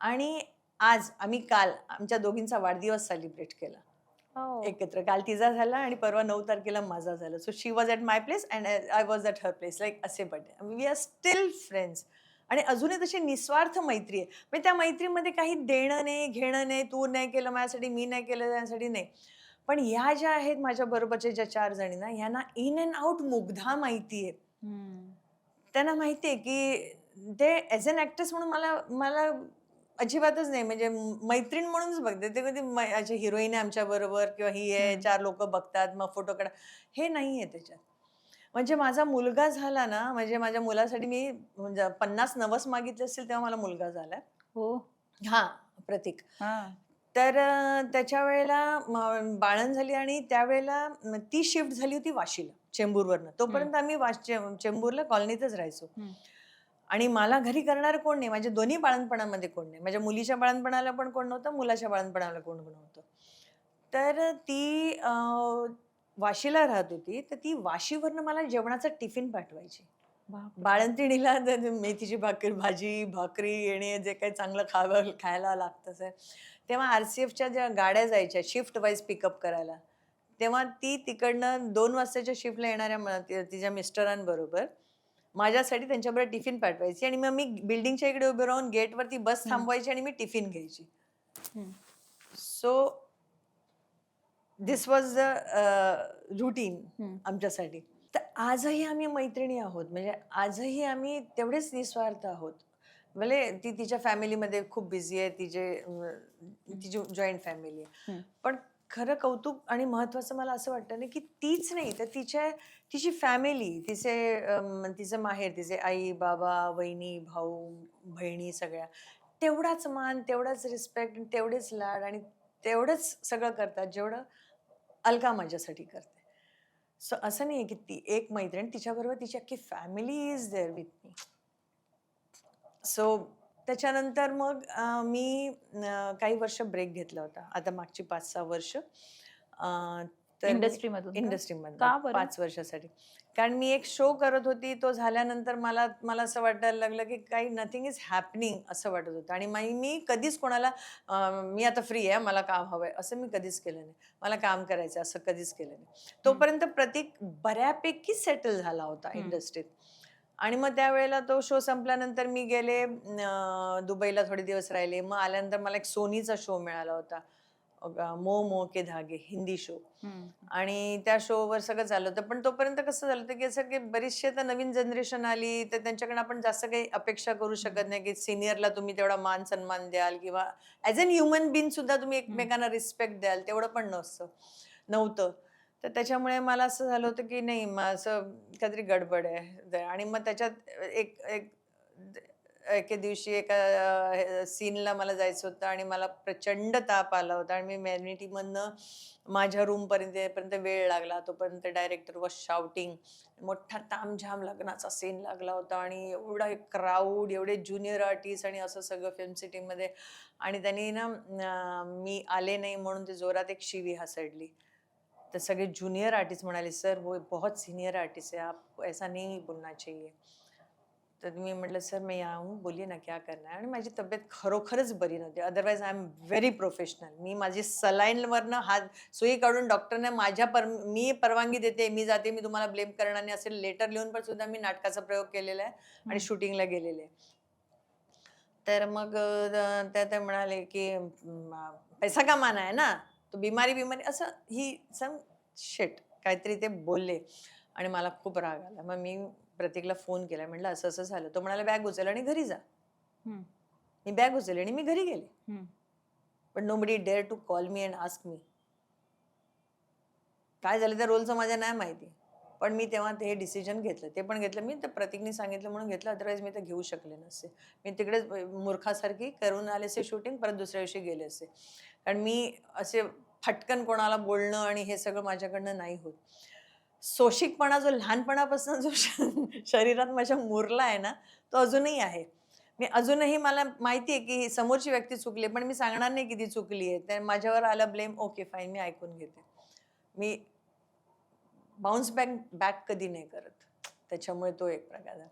आणि आज आम्ही काल आमच्या दोघींचा वाढदिवस सेलिब्रेट केला हो. एकत्र. काल तिचा झाला आणि परवा 9 तारखेला माझा झाला. So she was at my place and I was at her place. Like असे birthday. We are still friends. आणि अजूनही तशी निस्वार्थ मैत्री आहे. म्हणजे त्या मैत्रीमध्ये काही देणं नाही, घेणं नाही, तू नाही केलं माझ्यासाठी, मी नाही केलं त्यासाठी नाही. पण ह्या ज्या आहेत माझ्या बरोबरच्या ज्या 4 जणी ना, ह्यांना इन अँड आउट मुग्धा माहिती आहे. हम्म. त्यांना माहिती आहे, की ते ॲज अॅन ॲक्ट्रेस म्हणून मला मला अजिबातच नाही, म्हणजे मैत्रीण म्हणूनच बघते. ते कधी अशी हिरोईन आहे आमच्याबरोबर किंवा ही आहे, हम्म. 4 लोकं बघतात, मग फोटो काढा, हे नाहीये त्याच्यात. म्हणजे माझा मुलगा झाला ना, म्हणजे माझ्या मुलासाठी मी म्हणजे 50 नवस मागितले असतील तेव्हा मला मुलगा झालाय. हो. हां, प्रतीक. हा. तर त्याच्या वेळेला बाळंत झाली आणि त्यावेळेला ती शिफ्ट झाली होती वाशीला, चेंबूरवरनं. हम्म. तोपर्यंत आम्ही चेंबूरला कॉलनीतच राहायचो. हम्म. आणि मला घरी करणारं कोण नाही. माझ्या दोन्ही बाळंतपणामध्ये कोण नाही. माझ्या मुलीच्या बाळंतपणाला पण कोण नव्हतं, मुलाच्या बाळंतपणाला कोण नव्हतं. तर ती वाशीला राहत होती. तर ती वाशीवरनं मला जेवणाचा टिफिन पाठवायची. बापरे. बाळंतिणीला मेथीची भाजी, भाकरी येणे जे काही चांगलं खायला लागतं सर. तेव्हा आर-सी-एफच्या ज्या गाड्या जायच्या शिफ्ट वाईज पिकअप करायला. तेव्हा ती तिकडनं 2 वाजताच्या शिफ्टला येणाऱ्या तिच्या मिस्टरांबरोबर माझ्यासाठी त्यांच्याबरोबर टिफिन पाठवायची आणि मग मी बिल्डिंगच्या इकडे उभे राहून गेटवरती बस हम्म. थांबवायची आणि मी टिफिन घ्यायची. हम्म. So this was the routine हम्म. आमच्यासाठी. तर आजही आम्ही मैत्रिणी आहोत. म्हणजे आजही आम्ही तेवढेच निस्वार्थ आहोत. भले ती तिच्या फॅमिलीमध्ये खूप बिझी आहे. तिची जॉइंट फॅमिली आहे. हम्म. पण खरं कौतुक आणि महत्त्वाचं मला असं वाटतं ना, की तीच नाही तर तिची फॅमिली, तिचं माहेर, तिचे आई, बाबा, वहिनी, भाऊ, बहिणी सगळ्या तेवढाच मान, तेवढाच रिस्पेक्ट, तेवढेच लाड आणि तेवढंच सगळं करतात, जेवढं अलका माझ्यासाठी करते. सो असं नाहीये, की ती एक मैत्रीण तिच्याबरोबर तिची अख्खी family is there with me. So त्याच्यानंतर मग मी काही वर्ष ब्रेक घेतला होता. आता मागची 5-6 वर्ष. तर मी इंडस्ट्री मधून का? इंडस्ट्रीमधनं का बरं? 5 वर्षासाठी. कारण मी एक शो करत होती. तो झाल्यानंतर मला मला असं वाटायला लागलं, की काही नथिंग इज हॅपनिंग असं वाटत होतं. आणि मी कधीच कोणाला मी आता फ्री आहे, मला काम हवंय, असं मी कधीच केलं नाही. मला काम करायचं असं कधीच केलं नाही. हम्म. तोपर्यंत प्रतीक बऱ्यापैकी सेटल झाला होता हम्म. इंडस्ट्रीत. आणि मग त्यावेळेला तो शो संपल्यानंतर मी गेले दुबईला थोडे दिवस राहिले. मग आल्यानंतर मला एक सोनीचा शो मिळाला होता. मोह मोह के धागे हिंदी शो. हम्म. आणि त्या शोवर सगळं झालं होतं. पण तोपर्यंत कसं झालं होतं, की असं की बरीचशी आता नवीन जनरेशन आली, तर त्यांच्याकडनं आपण जास्त काही अपेक्षा करू शकत नाही, की सीनियरला तुम्ही तेवढा मान-सन्मान द्याल किंवा ॲज अन ह्युमन बीइंग सुद्धा तुम्ही हम्म. एकमेकांना रिस्पेक्ट द्याल, तेवढं पण नव्हतं. तर त्याच्यामुळे मला असं झालं होतं, की नाही मग असं काहीतरी गडबड आहे. आणि मग त्याच्यात एक एक एके दिवशी एका सीनला मला जायचं होतं आणि मला प्रचंड ताप आला होता आणि मी मॅनिटीमधनं माझ्या रूमपर्यंत येईपर्यंत वेळ लागला. तोपर्यंत डायरेक्टर वॉज शाउटिंग. मोठा तामझाम लग्नाचा सीन लागला होता आणि एवढा एक क्राऊड, एवढे ज्युनियर आर्टिस्ट आणि असं सगळं फिल्म सिटीमध्ये. आणि त्यांनी ना मी आले नाही म्हणून ते जोरात एक शिवी हासडली. तर सगळे ज्युनियर आर्टिस्ट म्हणाले, "सर वो बहुत सीनियर आर्टिस्ट है, आप ऐसा नहीं बोलना चाहिए." तर मी म्हटलं, "सर मैं यहाँ हूँ, बोलिए ना क्या करना है?" आणि माझी तब्येत खरोखरच बरी नव्हती. Otherwise I am very professional. मी माझी सलाईनवरनं हात सुई काढून डॉक्टरने मी परवानगी देते, मी जाते, मी तुम्हाला ब्लेम करणार नाही, असे लेटर लिहून पण सुद्धा मी नाटकाचा प्रयोग केलेला आहे आणि हम्म. शूटिंगला गेलेले आहे. तर मग त्या म्हणाले, की "पैसा कमाना है ना, तो बिमारी असं ही सम शिट काहीतरी ते बोलले आणि मला खूप राग आला. मग मी प्रतीकला फोन केला. म्हटलं असं-असं झालं. तो म्हणाला, "बॅग उचल आणि घरी जा." हम्म. मी बॅग उचलली आणि मी घरी गेले. Hmm. But nobody dare to call me and ask me. काय झालं त्या रोलचं माझ्या नाही माहिती. पण मी तेव्हा ते हे डिसिजन घेतलं. ते पण घेतलं मी तर प्रतीकने सांगितलं म्हणून घेतलं. अदरवाईज मी ते घेऊ शकले नसते. मी तिकडेच मूर्खासारखी करून आले असते शूटिंग, परत दुसऱ्या दिवशी गेले असते. कारण मी असे फटकन कोणाला बोलणं आणि हे सगळं माझ्याकडनं नाही होत. सोशिकपणा जो लहानपणापासून जो शरीरात माझ्या मुरला आहे ना, तो अजूनही आहे. मी अजूनही मला माहिती आहे, की ही समोरची व्यक्ती चुकली पण मी सांगणार नाही की ती चुकली आहे. तर माझ्यावर आलं ब्लेम, ओके फाईन मी ऐकून घेते. मी बाउन्स बॅक कधी नाही करत. त्याच्यामुळे तो एक प्रकार आहे.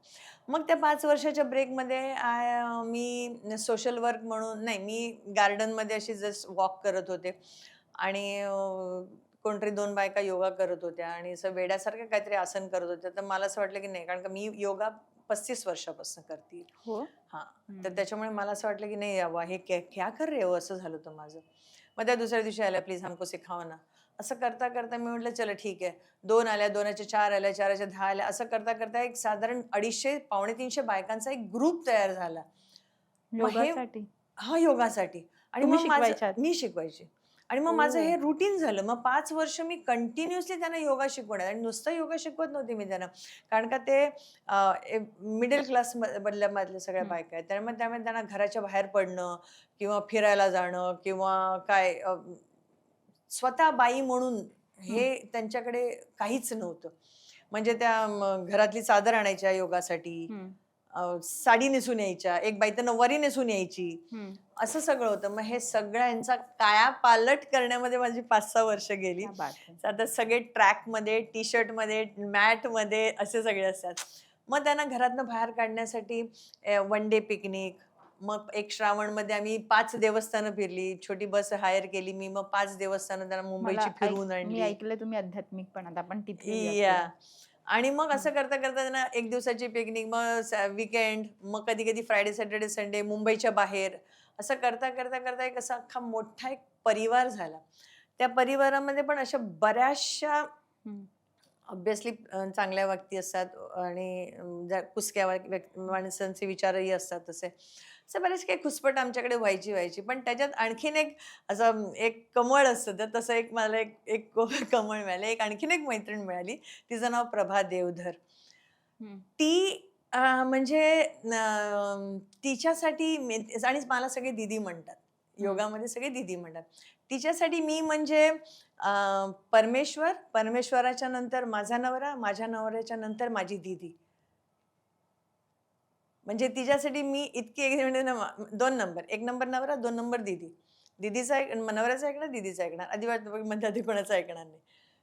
मग त्या 5 वर्षाच्या ब्रेकमध्ये मी सोशल वर्क म्हणून नाही, मी गार्डनमध्ये अशी जस्ट वॉक करत होते आणि कोणतरी 2 बायका योगा करत होत्या आणि असं वेड्यासारखं काहीतरी आसन करत होत्या. तर मला असं वाटलं की नाही, कारण का मी योगा 35 वर्षापासून करते. हो. हां. तर त्याच्यामुळे मला असं वाटलं की नाही बाबा हे क्या कर रहे हो? असं झालं होतं माझं. मग त्या दुसऱ्या दिवशी आल्या, "प्लीज हमको सिखाओ ना." असं करता मी म्हटलं चला ठीक आहे. 2 आल्या, 2च्या 4 आल्या, 4च्या 10 आल्या. असं करता एक साधारण 250 पावणे 300 बायकांचा एक ग्रुप तयार झाला. मग हे योगासाठी हां, योगासाठी. आणि तुम्ही मग शिकवायच्यात? मी शिकवायचे. आणि मग माझं ओह! हे रुटीन झालं. मग 5 वर्ष मी कंटिन्युअसली त्यांना योगा शिकवणार आणि नुसतं योगा शिकवत नव्हते मी त्यांना. कारण का ते मिडल क्लास मधल्या सगळ्या हं. बायका आहेत. त्यामुळे त्यांना घराच्या बाहेर पडणं किंवा फिरायला जाणं किंवा काय स्वतः बाई म्हणून हं. हे त्यांच्याकडे काहीच नव्हतं. म्हणजे त्या घरातली चादर आणायच्या योगासाठी, हं. साडी नेसून यायच्या, एक बाई तर नऊवारी नेसून यायची. हं. असं सगळं होतं. मग हे सगळ्यांचा कायापालट करण्यामध्ये माझी 5-6 वर्ष गेली. क्या बात है! आता सगळे ट्रॅकमध्ये, टी-शर्टमध्ये, मॅटमध्ये असे सगळे असतात. मग त्यांना घरातनं बाहेर काढण्यासाठी वन डे पिकनिक, मग एक श्रावणमध्ये आम्ही 5 देवस्थानं फिरली. छोटी बस हायर केली मी. मग 5 देवस्थानं त्यांना मुंबईची फिरवून मी आणली. ऐकलंय तुम्ही आध्यात्मिक पण आहात. आपण तिथे येऊयात या थोडं. आणि मग हं. असं करता त्यांना 1 दिवसाची पिकनिक, मग वीकेंड, मग कधी-कधी फ्रायडे, सॅटर्डे, संडे मुंबईच्या बाहेर. असं करता एक असा अख्खा मोठा एक परिवार झाला. त्या परिवारामध्ये पण अशा बऱ्याचशा हं. ऑब्व्हियसली चांगल्या व्यक्ती असतात आणि ज्या कुसक्या माणसांचे विचारही असतात तसे. असे बरेच काही खुसपट आमच्याकडे व्हायची. पण त्याच्यात आणखीन एक असं एक कमळ असतं, तर तसं एक मला एक एक कमळ मिळालं. एक आणखीन एक मैत्रीण मिळाली. तिचं नाव प्रभा देवधर. हं. ती म्हणजे तिच्यासाठी आणि मला सगळे दीदी म्हणतात. हं. योगामध्ये सगळे दीदी म्हणतात. तिच्यासाठी मी म्हणजे परमेश्वर, परमेश्वराच्या नंतर माझा नवरा, माझ्या नवऱ्याच्या नंतर माझी दीदी. म्हणजे तिच्यासाठी मी इतकी एक म्हणजे ना 2 नंबर. 1 नंबर नवरा, 2 नंबर दीदी. नवऱ्याचं ऐकणार, दीदीचं ऐकणार. अजिबात मध्ये कोणाचं ऐकणार नाही.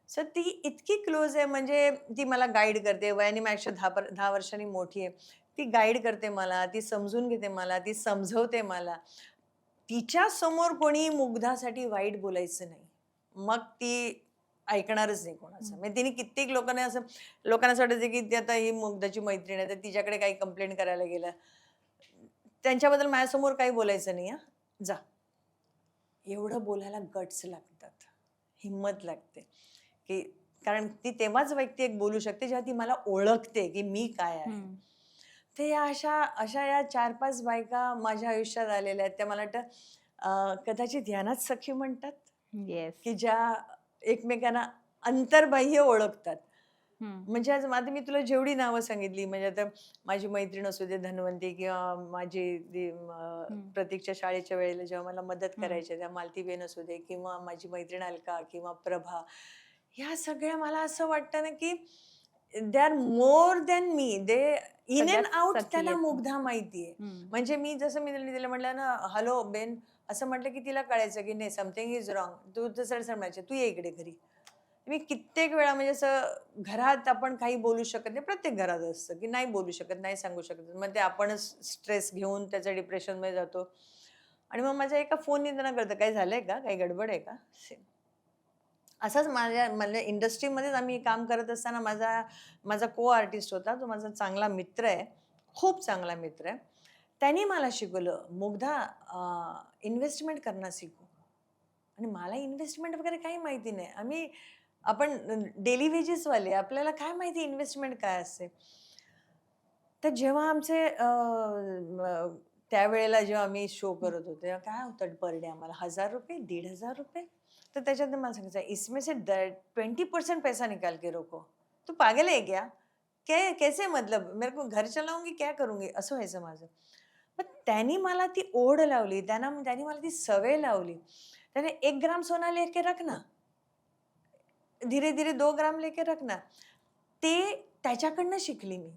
सो ती इतकी क्लोज आहे म्हणजे ती मला गाईड करते. वयाने माझ्यापेक्षा 10 वर्षांनी मोठी आहे. ती गाईड करते मला, ती समजून घेते मला, ती समजवते मला. तिच्या समोर कोणी मुग्धासाठी वाईट बोलायचं नाही. मग ती ऐकणारच नाही कोणाचं. हं. म्हणजे तिने कित्येक लोकांना असं वाटायचं की ती आता ही मुग्धाची मैत्रीण आहे, तर तिच्याकडे काही कंप्लेंट करायला गेलं. त्यांच्याबद्दल माझ्यासमोर काही बोलायचं नाही हां. जा. एवढं बोलायला गट्स लागतात. हिम्मत लागते, की कारण ती तेव्हाच व्यक्ती एक बोलू शकते जेव्हा ती मला ओळखते, की मी काय आहे. हं. तर या अशा या 4-5 बायका माझ्या आयुष्यात आलेल्या आहेत. त्या मला वाटतं कदाचित ध्यानात सखी म्हणतात, येस. की ज्या एकमेकांना अंतर्बाह्य ओळखतात. हं. म्हणजे आज आता मी तुला जेवढी नावं सांगितली म्हणजे आता माझी मैत्रीण असू दे धन्वंती किंवा माझी हं. प्रतीकच्या शाळेच्या वेळेला जेव्हा मला मदत हं. करायच्या त्या मालतीबेन असू दे किंवा माझी मैत्रीण अलका किंवा प्रभा, ह्या सगळ्या मला असं वाटतं ना की they are more than me. They in and सगळ्यात आउट सखी त्यांना आहेत तुम्ही. मुग्धा माहितीये. हं. म्हणजे मी जसं मी तिला म्हटलं ना, "हॅलो बेन," असं म्हटलं की तिला कळायचं की नाही समथिंग इज रॉंग. तू तर सरळ म्हणायचं, "तू ये इकडे घरी." मी कित्येक वेळा म्हणजे असं घरात आपण काही बोलू शकत नाही. प्रत्येक घरात असतं, की नाही बोलू शकत, नाही सांगू शकत. मग ते आपणच स्ट्रेस घेऊन त्याच्या डिप्रेशनमध्ये जातो. आणि मग माझ्या एका फोननी त्यांना कळतं, "काही झालंय का? काही गडबड आहे का?" असाच माझ्या इंडस्ट्रीमध्येच आम्ही काम करत असताना माझा माझा को आर्टिस्ट होता. तो माझा चांगला मित्र आहे. खूप चांगला मित्र आहे. त्यानी मला शिकवलं, "मुग्धा इन्व्हेस्टमेंट करणं सीखो." आणि मला इन्व्हेस्टमेंट वगैरे काही माहिती नाही. आपण डेली वेजेसवाले. आपल्याला काय माहिती इन्व्हेस्टमेंट काय असते? तर जेव्हा आमचे त्यावेळेला जेव्हा आम्ही शो हं. करत होतो, तेव्हा काय होतं पर डे आम्हाला ₹1000 ₹1500 तर त्याच्यातनं मला सांगायचं, "इसमें से 20% पैसा निकाल के रखो." "तू पागल है क्या? कैसे मतलब? मेरे को घर चलाऊंगी, क्या करूंगी?" असं व्हायचं माझं. मग त्यांनी मला ती ओढ लावली. त्यांनी मला ती सवय लावली. त्याने 1 ग्राम सोना लेके रखना. धीरे-धीरे 2 ग्राम लेके रखना. ते त्याच्याकडनं शिकली मी.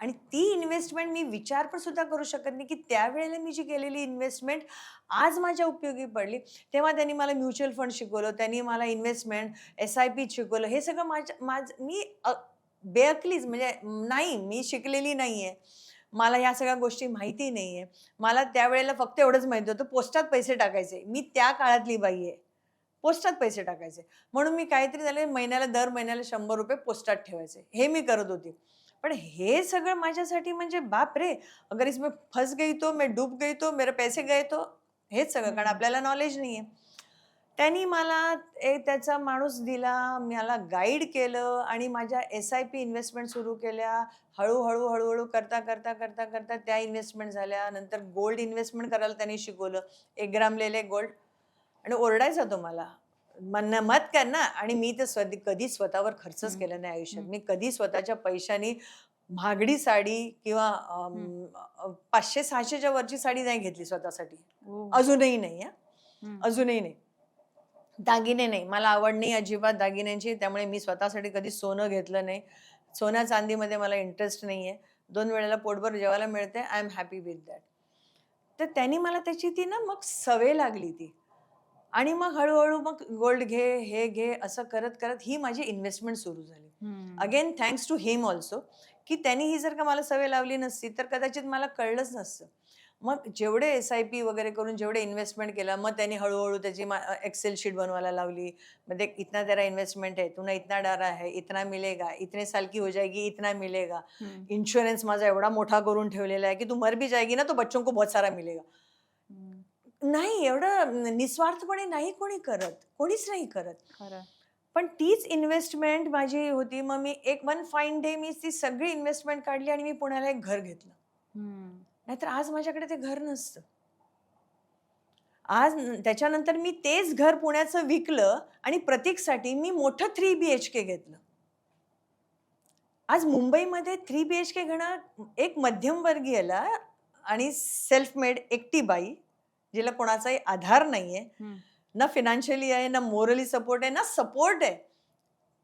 आणि ती इन्व्हेस्टमेंट मी विचार पण सुद्धा करू शकत नाही की त्यावेळेला मी जी केलेली इन्व्हेस्टमेंट आज माझ्या उपयोगी पडली. तेव्हा त्यांनी मला म्युच्युअल फंड शिकवलं, त्यांनी मला इन्व्हेस्टमेंट, SIP शिकवलं. हे सगळं मी बेअक्लीच म्हणजे नाही, मी शिकलेली नाहीये. मला ह्या सगळ्या गोष्टी माहिती नाहीये. मला त्यावेळेला फक्त एवढंच माहिती होतं, पोस्टात पैसे टाकायचे. मी त्या काळातली बाई आहे. पोस्टात पैसे टाकायचे. म्हणून मी काहीतरी झाले दर महिन्याला ₹100 पोस्टात ठेवायचे. हे मी करत होती. पण हे सगळं माझ्यासाठी म्हणजे बापरे! अगर इसमें फँस गई तो, मैं डूब गई तो, मेरे पैसे गए तो, हेच सगळं. कारण हम्म. आपल्याला नॉलेज नाहीये. त्यांनी मला त्याचा माणूस दिला, मला गाईड केलं आणि माझ्या SIP इन्व्हेस्टमेंट सुरू केल्या. हळू करता त्या इन्व्हेस्टमेंट झाल्या. नंतर गोल्ड इन्व्हेस्टमेंट करायला त्यांनी शिकवलं. 1 ग्राम ले ले गोल्ड. आणि ओरडायचा तो मला, मत कर ना. आणि मी तर कधी स्वतःवर खर्चच हम्म. केला नाही आयुष्यात. हम्म. मी कधी स्वतःच्या पैशानी महागडी साडी किंवा हम्म. 500-600च्या वरची साडी नाही घेतली स्वतःसाठी. ओ. अजूनही नाही. हम्म. अजूनही नाही. दागिने नाही, मला आवड नाही अजिबात दागिन्यांची. त्यामुळे मी स्वतःसाठी कधी सोनं घेतलं नाही. सोन्या चांदीमध्ये मला इंटरेस्ट नाहीये. 2 वेळेला पोटभर जेवायला मिळते. I am happy with that. तर त्यांनी मला त्याची ती ना मग सवय लागली ती. आणि मग हळूहळू मग गोल्ड घे, हे घे, असं करत ही माझी इन्व्हेस्टमेंट सुरू झाली. Hmm. Again thanks to him also, की त्यांनी ही जर का मला सवय लावली नसती तर कदाचित मला कळलंच नसतं. मग जेवढे SIP वगैरे करून जेवढे इन्व्हेस्टमेंट केलं, मग त्यांनी हळूहळू त्याची एक्सेल शीट बनवायला लावली. मग ते इतना तेरा इन्व्हेस्टमेंट है, तुना इतना डाला है, इतना मिलेगा, इतने साल की हो जाएगी, इतना मिलेगा. हम्म. इन्शुरन्स माझा एवढा मोठा करून ठेवलेला आहे की तू मर भी जाएगी ना तो बच्चों को बहुत सारा मिलेगा. हम्म. नाही, एवढं निस्वार्थपणे नाही कोणी करत, कोणीच नाही करत. खरं. पण तीच इन्व्हेस्टमेंट माझी होती. मग मी वन फाईन डे मी ती सगळी इन्व्हेस्टमेंट काढली आणि मी पुण्याला एक घर घेतलं. हम्म. नाहीतर आज माझ्याकडे ते घर नसतं. त्याच्यानंतर मी तेच घर पुण्याचं विकलं आणि प्रतीकसाठी मी मोठं 3 BHK घेतलं. आज मुंबईमध्ये 3 BHK घेणं एक मध्यमवर्गीयाला आणि सेल्फ मेड एकटी बाई, जिला कोणाचाही आधार नाहीये, हम्म. ना फिनान्शियली आहे, ना मोरली सपोर्ट आहे, ना सपोर्ट आहे,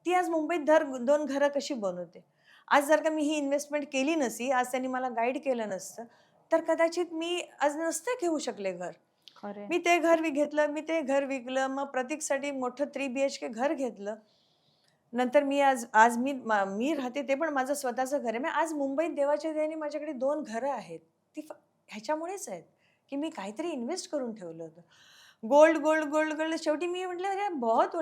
ती आज मुंबईत 2 घरं कशी बनवते. आज जर का मी ही इन्व्हेस्टमेंट केली नसती, आज त्यांनी मला गाईड केलं नसतं, तर कदाचित मी आज नसते घेऊ शकले घर. खरंय. मी ते घर घेतलं, मी ते घर विकलं, मग प्रतीकसाठी मोठं 3 BHK घर घेतलं. नंतर मी आज मी राहते ते पण माझं स्वतःचं घर आहे. मग आज मुंबईत देवाच्या दयेने माझ्याकडे 2 घरं आहेत. ती ह्याच्यामुळेच आहेत की मी काहीतरी इन्व्हेस्ट करून ठेवलं होतं. गोल्ड. शेवटी मी म्हटलं अरे बहुत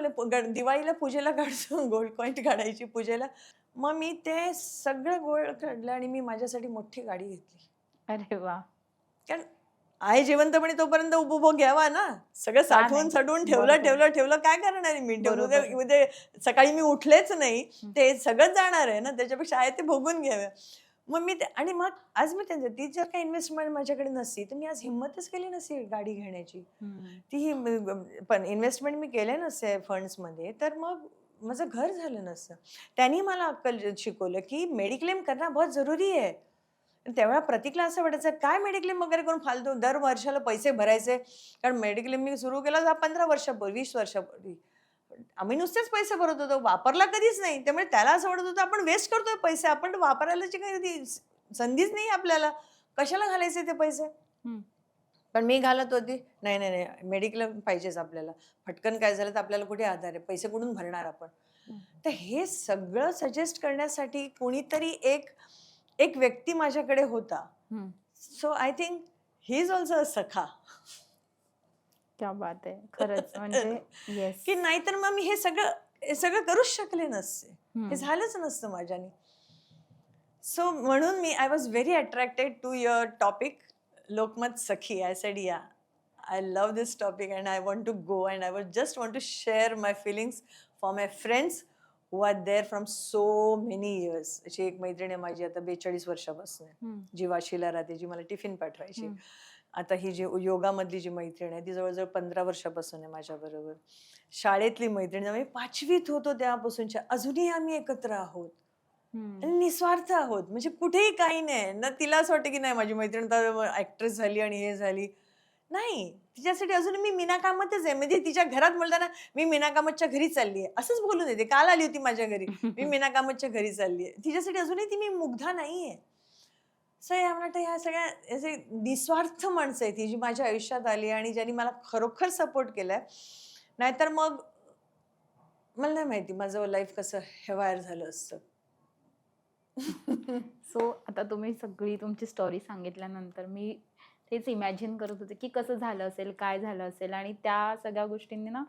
दिवाळीला पूजेला काढतो गोल्ड कॉईन काढायची पूजेला. मग मी ते सगळं गोल्ड काढलं आणि मी माझ्यासाठी मोठी गाडी घेतली. अरे वा. कारण आहे जिवंतपणे तोपर्यंत उपभोग घ्यावा ना. सगळं का साठवून नाही? साठवून बरोबर. ठेवलं काय करणार आहे मी? बरोबर. उद्या सकाळी मी उठलेच नाही, हं. ते सगळं जाणार आहे ना. त्याच्यापेक्षा आहे ते भोगून घ्यावं. मग मी आणि मग आज मी त्यांचं ती जर काही इन्व्हेस्टमेंट माझ्याकडे नसती तर मी आज हिंमतच केली नसती गाडी घेण्याची. हम्म. ती पण इन्व्हेस्टमेंट मी केले नसते फंड्समध्ये तर मग माझं घर झालं नसतं. त्यांनी मला अक्कल शिकवलं की मेडिक्लेम करणं बहुत जरुरी आहे. तेव्हा प्रतीकला असं वाटायचं काय मेडिक्लेम वगैरे करून फालतू दर वर्षाला पैसे भरायचे. कारण मेडिक्लेम मी सुरू केला 15 वर्षापूर्वी, 20 वर्षापूर्वी. आम्ही नुसतेच पैसे भरत होतो, वापरला कधीच नाही. त्यामुळे त्याला असं वाटत होतं आपण वेस्ट करतोय पैसे, आपण वापरायलाची काही संधीच नाही आपल्याला, कशाला घालायचे ते पैसे. हम्म. पण मी घालत होती, नाही मेडिक्लेम पाहिजेच आपल्याला. फटकन काय झालं तर आपल्याला कुठे आधार आहे, पैसे कुठून भरणार आपण. तर हे सगळं सजेस्ट करण्यासाठी कोणीतरी एक व्यक्ती माझ्याकडे होता. हम्म. So I think he is also a सखा. क्या बात आहे. खरंच म्हणजे येस. की नाहीतर मग मी हे सगळं करूच शकले नसते, हे झालंच नसतं माझ्याने. सो म्हणून I was very attracted to your topic Lokmat Sakhi. I said yeah I love this topic and I want to go and I would just want to share my feelings for my friends who are there from so many years. अशी एक मैत्रीण आहे माझी आता 42 वर्षापासून आहे, जी वाशीला राहते, जी मला टिफिन पाठवायची. आता ही जी योगामधली जी मैत्रीण आहे ती जवळजवळ 15 वर्षापासून आहे माझ्याबरोबर. शाळेतली मैत्रीण आम्ही 5वीत होतो तेव्हापासूनच्या अजूनही आम्ही एकत्र आहोत आणि निस्वार्थ आहोत. म्हणजे कुठेही काही नाही ना. तिला असं वाटतं की नाही माझी मैत्रीण तर ऍक्ट्रेस झाली आणि हे झाली. नाही, तिच्यासाठी अजून मी मीना कामतच आहे. म्हणजे तिच्या घरात बोलताना मी मीना कामतच्या घरी चालली आहे असंच बोलून येते. काल आली होती माझ्या घरी, मी मीना कामतच्या घरी चालली आहे. तिच्यासाठी अजूनही ती मी मुग्धा नाहीये. सो या मला वाटतं ह्या सगळ्या असे निस्वार्थ माणसं आहेत ही जी माझ्या आयुष्यात आली आणि ज्यांनी मला खरोखर सपोर्ट केलाय. नाहीतर मग मला नाही माहिती माझं लाईफ कसं हेवायर झालं असतं. सो आता तुम्ही सगळी तुमची स्टोरी सांगितल्यानंतर मी तेच इमॅजिन करत होते की कसं झालं असेल, काय झालं असेल आणि त्या सगळ्या गोष्टींनी ना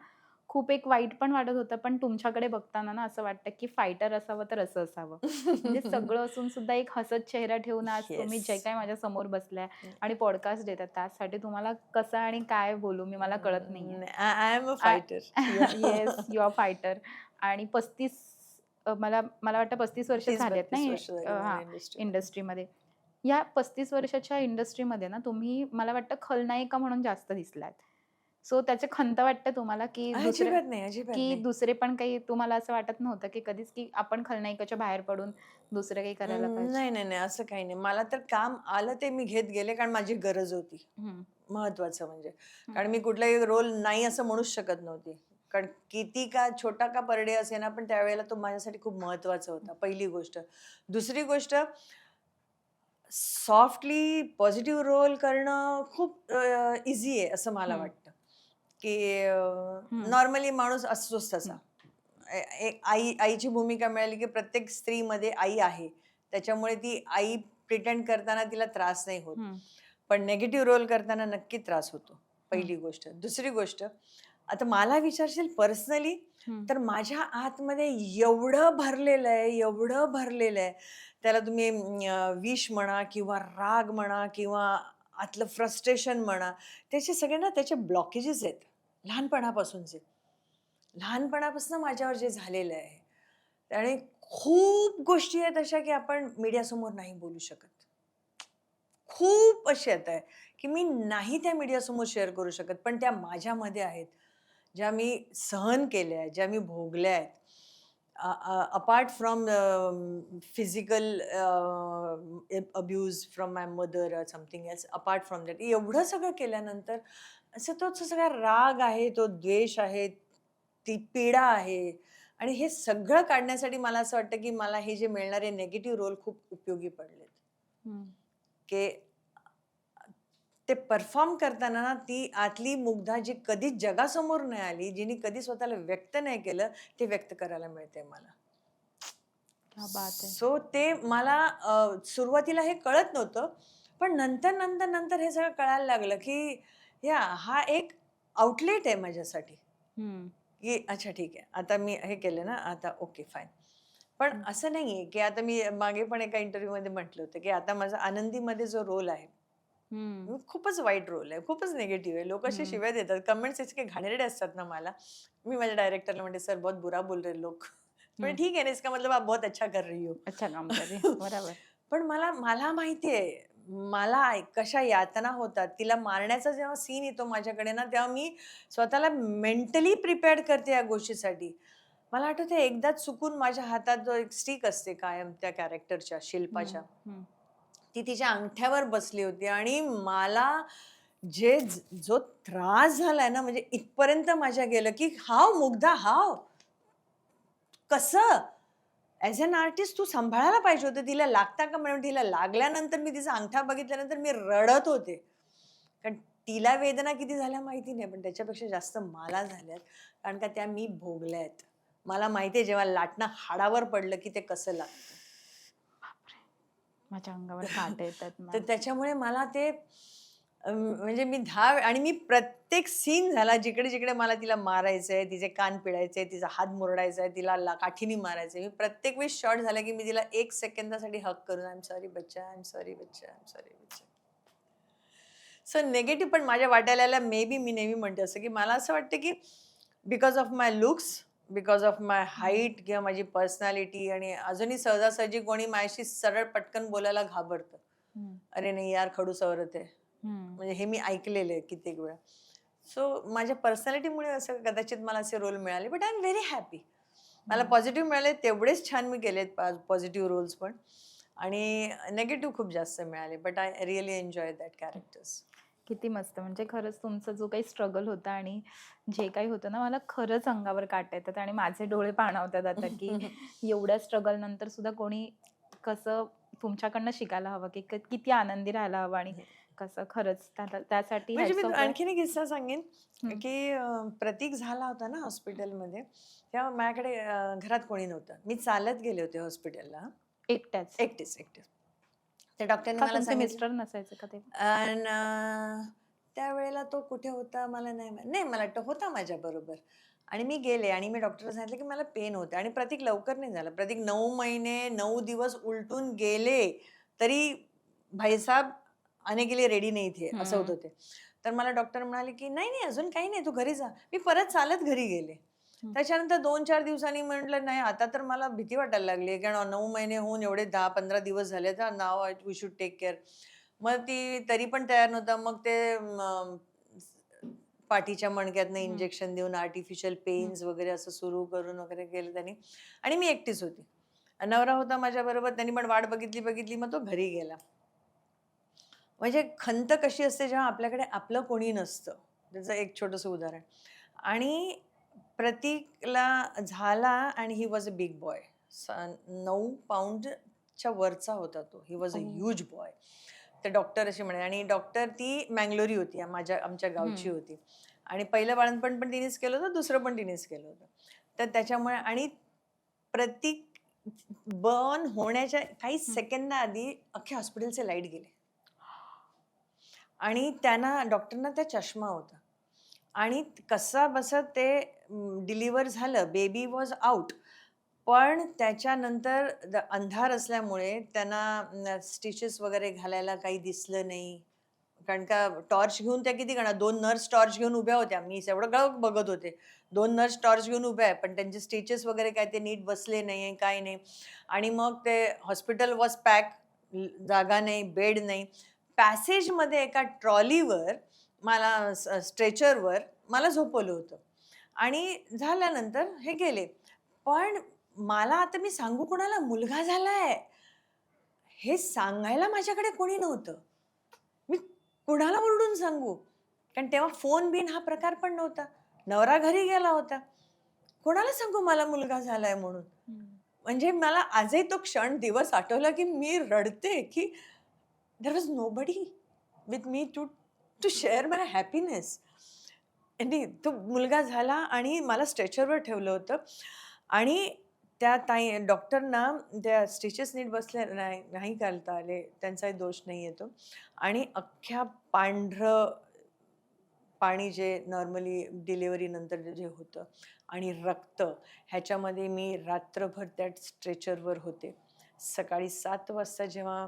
खूप एक वाईट पण वाटत होतं. पण तुमच्याकडे बघताना ना असं वाटतं की फायटर असावं तर असं असावं. म्हणजे सगळं असून सुद्धा एक हसत चेहरा ठेवून आज तुम्ही जे येस. काही माझ्या समोर बसलाय आणि पॉडकास्ट देतात त्यासाठी तुम्हाला कसं आणि काय बोलू मी मला कळत नाहीये. I am a fighter. Yes, you are fighter. आणि 35 मला मला वाटतं 35 वर्ष झालेत ना 30-32 हे वर्ष झाली मला हां, इंडस्ट्रीमध्ये. इंडस्ट्रीमध्ये. या 35 वर्षाच्या इंडस्ट्रीमध्ये ना तुम्ही मला वाटतं खलनायिका म्हणून जास्त दिसलात. सो त्याची खंत वाटते तुम्हाला अजिबात नाही, अजिबात की नाही. दुसरे पण काही तुम्हाला असं वाटत नव्हतं की कधीच की आपण खलनायिकाच्या बाहेर पडून दुसरं काही करायला पाहिजे? नाही, नाही, नाही. असं काही नाही. मला तर काम आलं ते मी घेत गेले कारण माझी गरज होती. हं, महत्वाचं म्हणजे. हं, कारण मी कुठलाही रोल नाही असं म्हणूच शकत नव्हती. कारण किती का छोटा का परडे असेना, पण त्यावेळेला तो माझ्यासाठी खूप महत्वाचा होता, पहिली गोष्ट. दुसरी गोष्ट सॉफ्टली पॉझिटिव्ह रोल करणं खूप ईझी आहे असं मला हं, वाटतं, की हं, नॉर्मली माणूस असतोच हं, तसा. एक आईची भूमिका मिळाली, की प्रत्येक स्त्रीमध्ये आई आहे. त्याच्यामुळे ती आई प्रिटेंड करताना तिला त्रास नाही होत. हं, पण निगेटिव्ह रोल करताना नक्की त्रास होतो, हं, पहिली गोष्ट. दुसरी गोष्ट, आता मला विचारशील पर्सनली, हं, तर माझ्या आतमध्ये एवढं भरलेलं आहे, एवढं भरलेलं आहे. त्याला तुम्ही विष म्हणा किंवा राग म्हणा किंवा आतलं फ्रस्ट्रेशन म्हणा, त्याचे सगळे ना त्याचे ब्लॉकेजेस आहेत, लहानपणापासूनचे. लहानपणापासून माझ्यावर जे झालेलं आहे. आणि खूप गोष्टी आहेत अशा, की आपण मीडियासमोर नाही बोलू शकत. खूप अशी आहेत आहे, की मी नाही त्या मीडियासमोर शेअर करू शकत, पण त्या माझ्यामध्ये आहेत. ज्या मी सहन केल्या आहेत, ज्या मी भोगल्या आहेत. Apart from physical abuse from my mother or something else, apart from that एवढं सगळं केल्यानंतर असं तोच सगळा राग आहे, तो द्वेष आहे, ती पीडा आहे आणि हे सगळं काढण्यासाठी मला असं वाटतं, की मला हे जे मिळणारे निगेटिव्ह रोल खूप उपयोगी पडलेत. हं. की ते परफॉर्म करताना ना ती आतली मुग्धा जी कधीच जगासमोर नाही आली, जिने कधी स्वतःला व्यक्त नाही केलं, ते व्यक्त करायला मिळते मला. क्या बात है! सो ते मला सुरुवातीला हे कळत नव्हतं. पण नंतर हे सगळं कळायला लागलं, की हा एक आउटलेट आहे माझ्यासाठी, हं, की अच्छा ठीक आहे. आता मी हे केलं ना, आता ओके फाईन. पण हं, असं नाहीये, की आता मी मागे पण एका इंटरव्ह्यूमध्ये म्हटलं होतं, की आता माझा आनंदीमध्ये जो रोल आहे, हं, खूपच वाईट रोल आहे, खूपच निगेटिव्ह आहे. लोक असे हं, शिव्या देतात, कमेंट्स इतके घाणेरडे असतात ना मला. मी माझ्या डायरेक्टरला म्हणते, "सर बहुत बुरा बोल रहे लोग." म्हणजे हं. ठीक है ना, इसका मतलब आप बहुत अच्छा कर रही हो. अच्छा काम कर रही बरोबर. पण मला मला माहिती आहे, मला कशा यातना होतात. तिला मारण्याचा जेव्हा सीन येतो माझ्याकडे ना, तेव्हा मी स्वतःला मेंटली प्रिपेअर्ड करते या गोष्टीसाठी. मला आठवतंय एकदा चुकून माझ्या हातात जो एक स्टिक असते कायम त्या कॅरेक्टरच्या, हं, शिल्पाच्या, हं, ती तिच्या अंगठ्यावर बसली होती आणि मला जो त्रास झालाय ना, म्हणजे इथपर्यंत माझ्या गेलं, की हाव मुग्धा हाव? कसं? ॲज अॅन आर्टिस्ट तू सांभाळायला पाहिजे होतं. तिला लागता का म्हणून तिला लागल्यानंतर मी तिचा अंगठा बघितल्यानंतर मी रडत होते. कारण तिला वेदना किती झाल्या माहिती नाही, पण त्याच्यापेक्षा जास्त मला झाल्यात. कारण का त्या मी भोगल्यात. मला माहिती आहे जेव्हा लाटणं हाडावर पडलं, की ते कसं लागतं. माझ्या अंगावर काटे येतात तर मॅम. त्याच्यामुळे मला ते म्हणजे मी 10 आणि मी प्रत्येक सीन झाला जिकडे-जिकडे मला तिला मारायचंय, तिचे कान पिळायचे, तिचा हात मुरडायचा आहे, तिला काठीनी मारायचंय. मी प्रत्येक वेळेस शॉट झाला, की मी तिला 1 सेकंदासाठी हग करून आय एम सॉरी बच्चा, आय एम सॉरी बच्चा, आय एम सॉरी बच्चा. सो निगेटिव्ह पण माझ्या वाट्याला आला मे बी मी नेहमी म्हणते असं, की मला असं वाटतं, की because of my looks, because of my hmm, height किंवा माझी पर्सनॅलिटी आणि अजूनही सहजासहजी कोणी माझ्याशी सरळ पटकन बोलायला घाबरतं. हं, "अरे नाही यार, खडूस औरत है." हं, म्हणजे हे मी ऐकलेलं आहे कित्येक वेळा. सो माझ्या पर्सनॅलिटीमुळे असं कदाचित मला असे रोल मिळाले. But I am very happy. मला हं. पॉझिटिव्ह मिळाले तेवढेच छान मी केलेत पॉझिटिव्ह रोल्स पण आणि निगेटिव्ह खूप जास्त मिळाले. But I really enjoy that characters. किती मस्त! म्हणजे खरंच तुमचा जो काही स्ट्रगल होता आणि जे काही होतं ना, मला खरंच अंगावर काटे येतात आणि माझे डोळे पाणावतात आता, की एवढ्या स्ट्रगल नंतर सुद्धा कोणी कसं तुमच्याकडनं शिकायला हवं, की किती आनंदी राहायला हवं आणि कसं खरंच त्यासाठी म्हणजे मी हॅट्स ऑफ आहे. आणखीन एक किस्सा सांगेन हं. की प्रतीक झाला होता ना हॉस्पिटलमध्ये, तेव्हा माझ्याकडे घरात कोणी नव्हतं. मी चालत गेले होते हॉस्पिटलला, एकट्याच. एकटीच एकटीच. त्या डॉक्टरने का मला तुमचे सांगितलं. मिस्टर नसायचे का तेव्हा? आणि त्यावेळेला तो कुठे होता मला नाही नाही, मला वाटतं होता माझ्या बरोबर. आणि मी गेले आणि मी डॉक्टरला सांगितलं की मला पेन होते आणि प्रतीक लवकर नाही झाला. प्रतीक 9 महिने 9 दिवस उलटून गेले तरी भाईसाहब आने के लिए रेडी नहीं थे, असं हं. होतं ते. तर मला डॉक्टर म्हणाले की नाही नाही अजून काही नाही, तू घरी जा. मी परत चालत घरी गेले. हं. त्याच्यानंतर 2-4 दिवसांनी म्हटलं नाही आता तर मला भीती वाटायला लागली, कारण 9 महिने होऊन एवढे 10-15 दिवस झाले, तर now we should take care. मग ती तरी पण तयार नव्हता. मग ते पाठीच्या मणक्यातनं हं. इंजेक्शन देऊन आर्टिफिशियल हं. पेन्स वगैरे असं सुरू करून वगैरे केलं त्यांनी. आणि मी एकटीच होती. नवरा होता माझ्याबरोबर, त्यांनी पण वाट बघितली, मग तो घरी गेला. म्हणजे खंत कशी असते जेव्हा आपल्याकडे आपलं कोणी नसतं. त्याचं एक छोटंसं उदाहरण. आणि प्रतीकला झाला आणि he was a big boy. 9 पाउंडच्या वरचा होता तो. He was a oh! Huge boy. तर डॉक्टर असे म्हणाले आणि डॉक्टर ती मंगलोरी होती, आमच्या गावची हं. होती. आणि पहिलं बाळंतपण पण तिनेच केलं होतं, दुसरं पण तिनेच केलं होतं. तर त्याच्यामुळे आणि प्रतीक बर्न होण्याच्या काही हं. सेकंदाआधी अख्ख्या हॉस्पिटलचे लाईट गेले. आणि त्यांना डॉक्टरना त्या चष्मा होता. आणि कसाबसा ते डिलिव्हर झालं. Baby was out. पण त्याच्यानंतर अंधार असल्यामुळे त्यांना स्टिचेस वगैरे घालायला काही दिसलं नाही. कारण का टॉर्च घेऊन त्या किती करणार? 2 नर्स टॉर्च घेऊन उभ्या होत्या. मी सगळं बघत होते. 2 नर्स टॉर्च घेऊन उभ्या आहे, पण त्यांचे स्टिचेस वगैरे काय ते नीट बसले नाही, काय नाही. आणि मग ते हॉस्पिटल वॉज पॅक. जागा नाही, बेड नाही. पॅसेजमध्ये एका ट्रॉलीवर मला स्ट्रेचरवर मला झोपवलं होतं. आणि झाल्यानंतर हे गेले. पण मला आता मी सांगू कुणाला मुलगा झालाय, हे सांगायला माझ्याकडे कोणी नव्हतं. मी कुणाला ओरडून सांगू? कारण तेव्हा फोन-बिन हा प्रकार पण नव्हता. नवरा घरी गेला होता. कोणाला सांगू मला मुलगा झालाय म्हणून? हं. म्हणजे मला आजही तो क्षण, दिवस आठवला, की मी रडते, की there was nobody with me to to share my happiness. आणि तो मुलगा झाला आणि मला स्ट्रेचरवर ठेवलं होतं. आणि त्या डॉक्टरना त्या स्टिचेस नीट बसल्या नाही नाही घालता आले. त्यांचाही दोष नाही आहे तो. आणि अख्ख्या पांढरं पाणी जे नॉर्मली डिलिव्हरीनंतर जे होतं आणि रक्त, ह्याच्यामध्ये मी रात्रभर त्या स्ट्रेचरवर होते. सकाळी 7 वाजता जेव्हा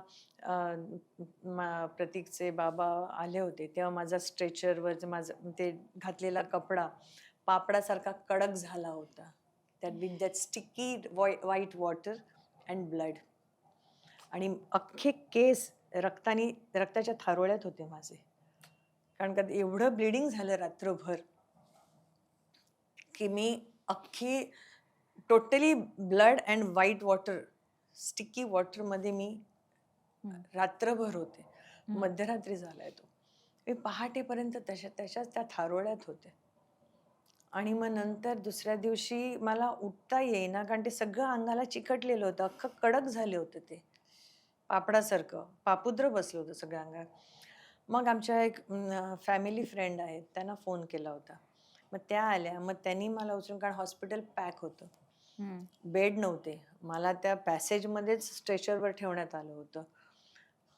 प्रतीकचे बाबा आले होते, तेव्हा माझा स्ट्रेचरवर माझं ते घातलेला कपडा पापडासारखा कडक झाला होता. That with that sticky white water and blood. आणि अख्खे केस रक्ताच्या थारोळ्यात होते माझे. कारण का एवढं ब्लिडिंग झालं रात्रभर, की मी अख्खी totally blood and white water, sticky वॉटरमध्ये मी हं. रात्रभर होते. हं. मध्यरात्री झालाय तो. मी पहाटेपर्यंत तशाच त्या थारोळ्यात होते. आणि मग नंतर दुसऱ्या दिवशी मला उठता येईना, कारण ते सगळं अंगाला चिकटलेलं होतं. अख्खं कडक झाले होते ते. पापडासारखं. पापुद्र बसलं होतं सगळ्या अंगात. मग आमच्या एक फॅमिली फ्रेंड आहेत, त्यांना फोन केला होता. मग त्या आल्या. मग त्यांनी मला उचलून, कारण हॉस्पिटल पॅक होतं. हं. बेड नव्हते. मला त्या पॅसेजमध्येच स्ट्रेचरवर ठेवण्यात आलं होतं.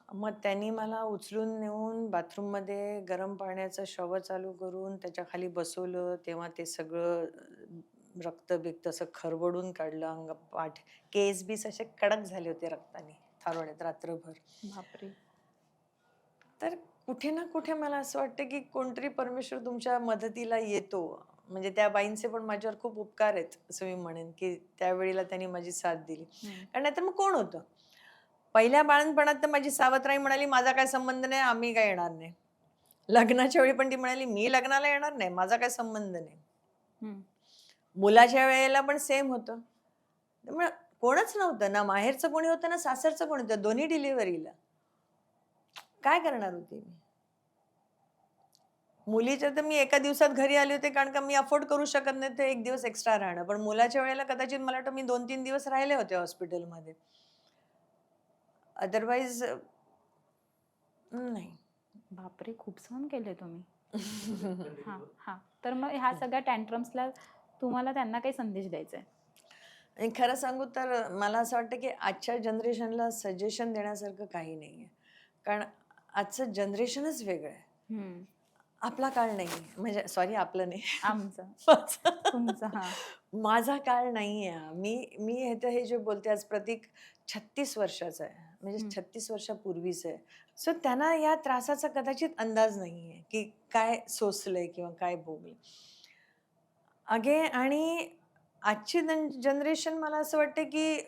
मग त्यांनी मला उचलून नेऊन बाथरूममध्ये गरम पाण्याचा शॉवर चालू करून त्याच्या खाली बसवलं. तेव्हा ते सगळं रक्त-बिक्त असं खरवडून काढलं पाठ. केस-बीस असे कडक झाले होते रक्ताने थारोळ्यात रात्रभर. बापरे! तर कुठे ना कुठे मला असं वाटतं, की कोणतरी परमेश्वर तुमच्या मदतीला येतो. म्हणजे त्या बाईंचे पण माझ्यावर खूप उपकार आहेत, असं मी म्हणेन, की त्यावेळेला त्यांनी माझी साथ दिली. हं. कारण नाहीतर मग कोण होतं? पहिल्या बाळंतपणात तर माझी सावत्राई म्हणाली, "माझा काही संबंध नाही, आम्ही काय येणार नाही." लग्नाच्या वेळी पण ती म्हणाली, "मी लग्नाला येणार नाही, माझा काही संबंध नाही." हं. मुलाच्या वेळेला पण सेम होतं. त्यामुळे कोणच नव्हतं. ना माहेरचं कोणी होतं, ना सासरचं कोणी होतं. दोन्ही डिलिव्हरीला. काय करणार होते मी? मुलीच्या तर मी एका दिवसात घरी आले होते, कारण का मी अफोर्ड करू शकत नाही ते 1 दिवस एक्स्ट्रा राहणं. पण मुलाच्या वेळेला कदाचित मला वाटतं मी 2-3 दिवस राहिले होते हॉस्पिटलमध्ये. अदरवाईज नाही. बापरे, खूप सहन केले तुम्ही. हा हा, तर मग ह्या सगळ्या टँट्रम्सला तुम्हाला त्यांना काही संदेश द्यायचा आहे? आणि खरं सांगू तर मला असं वाटतं की आजच्या जनरेशनला सजेशन देण्यासारखं काही नाही आहे. कारण आजचं जनरेशनच वेगळं आहे. आपला काळ नाही आहे. म्हणजे सॉरी, आपलं नाही. आमचं. माझा तुमचं. हा. माझा काळ नाही आहे. मी मी हे जे बोलते आज प्रतीक 36 वर्षाचा आहे. म्हणजे 36 वर्षापूर्वीच आहे. सो त्यांना या त्रासाचा कदाचित अंदाज नाही आहे की काय सोसलंय किंवा काय भोगलं. आणि आजची जनरेशन मला असं वाटतं की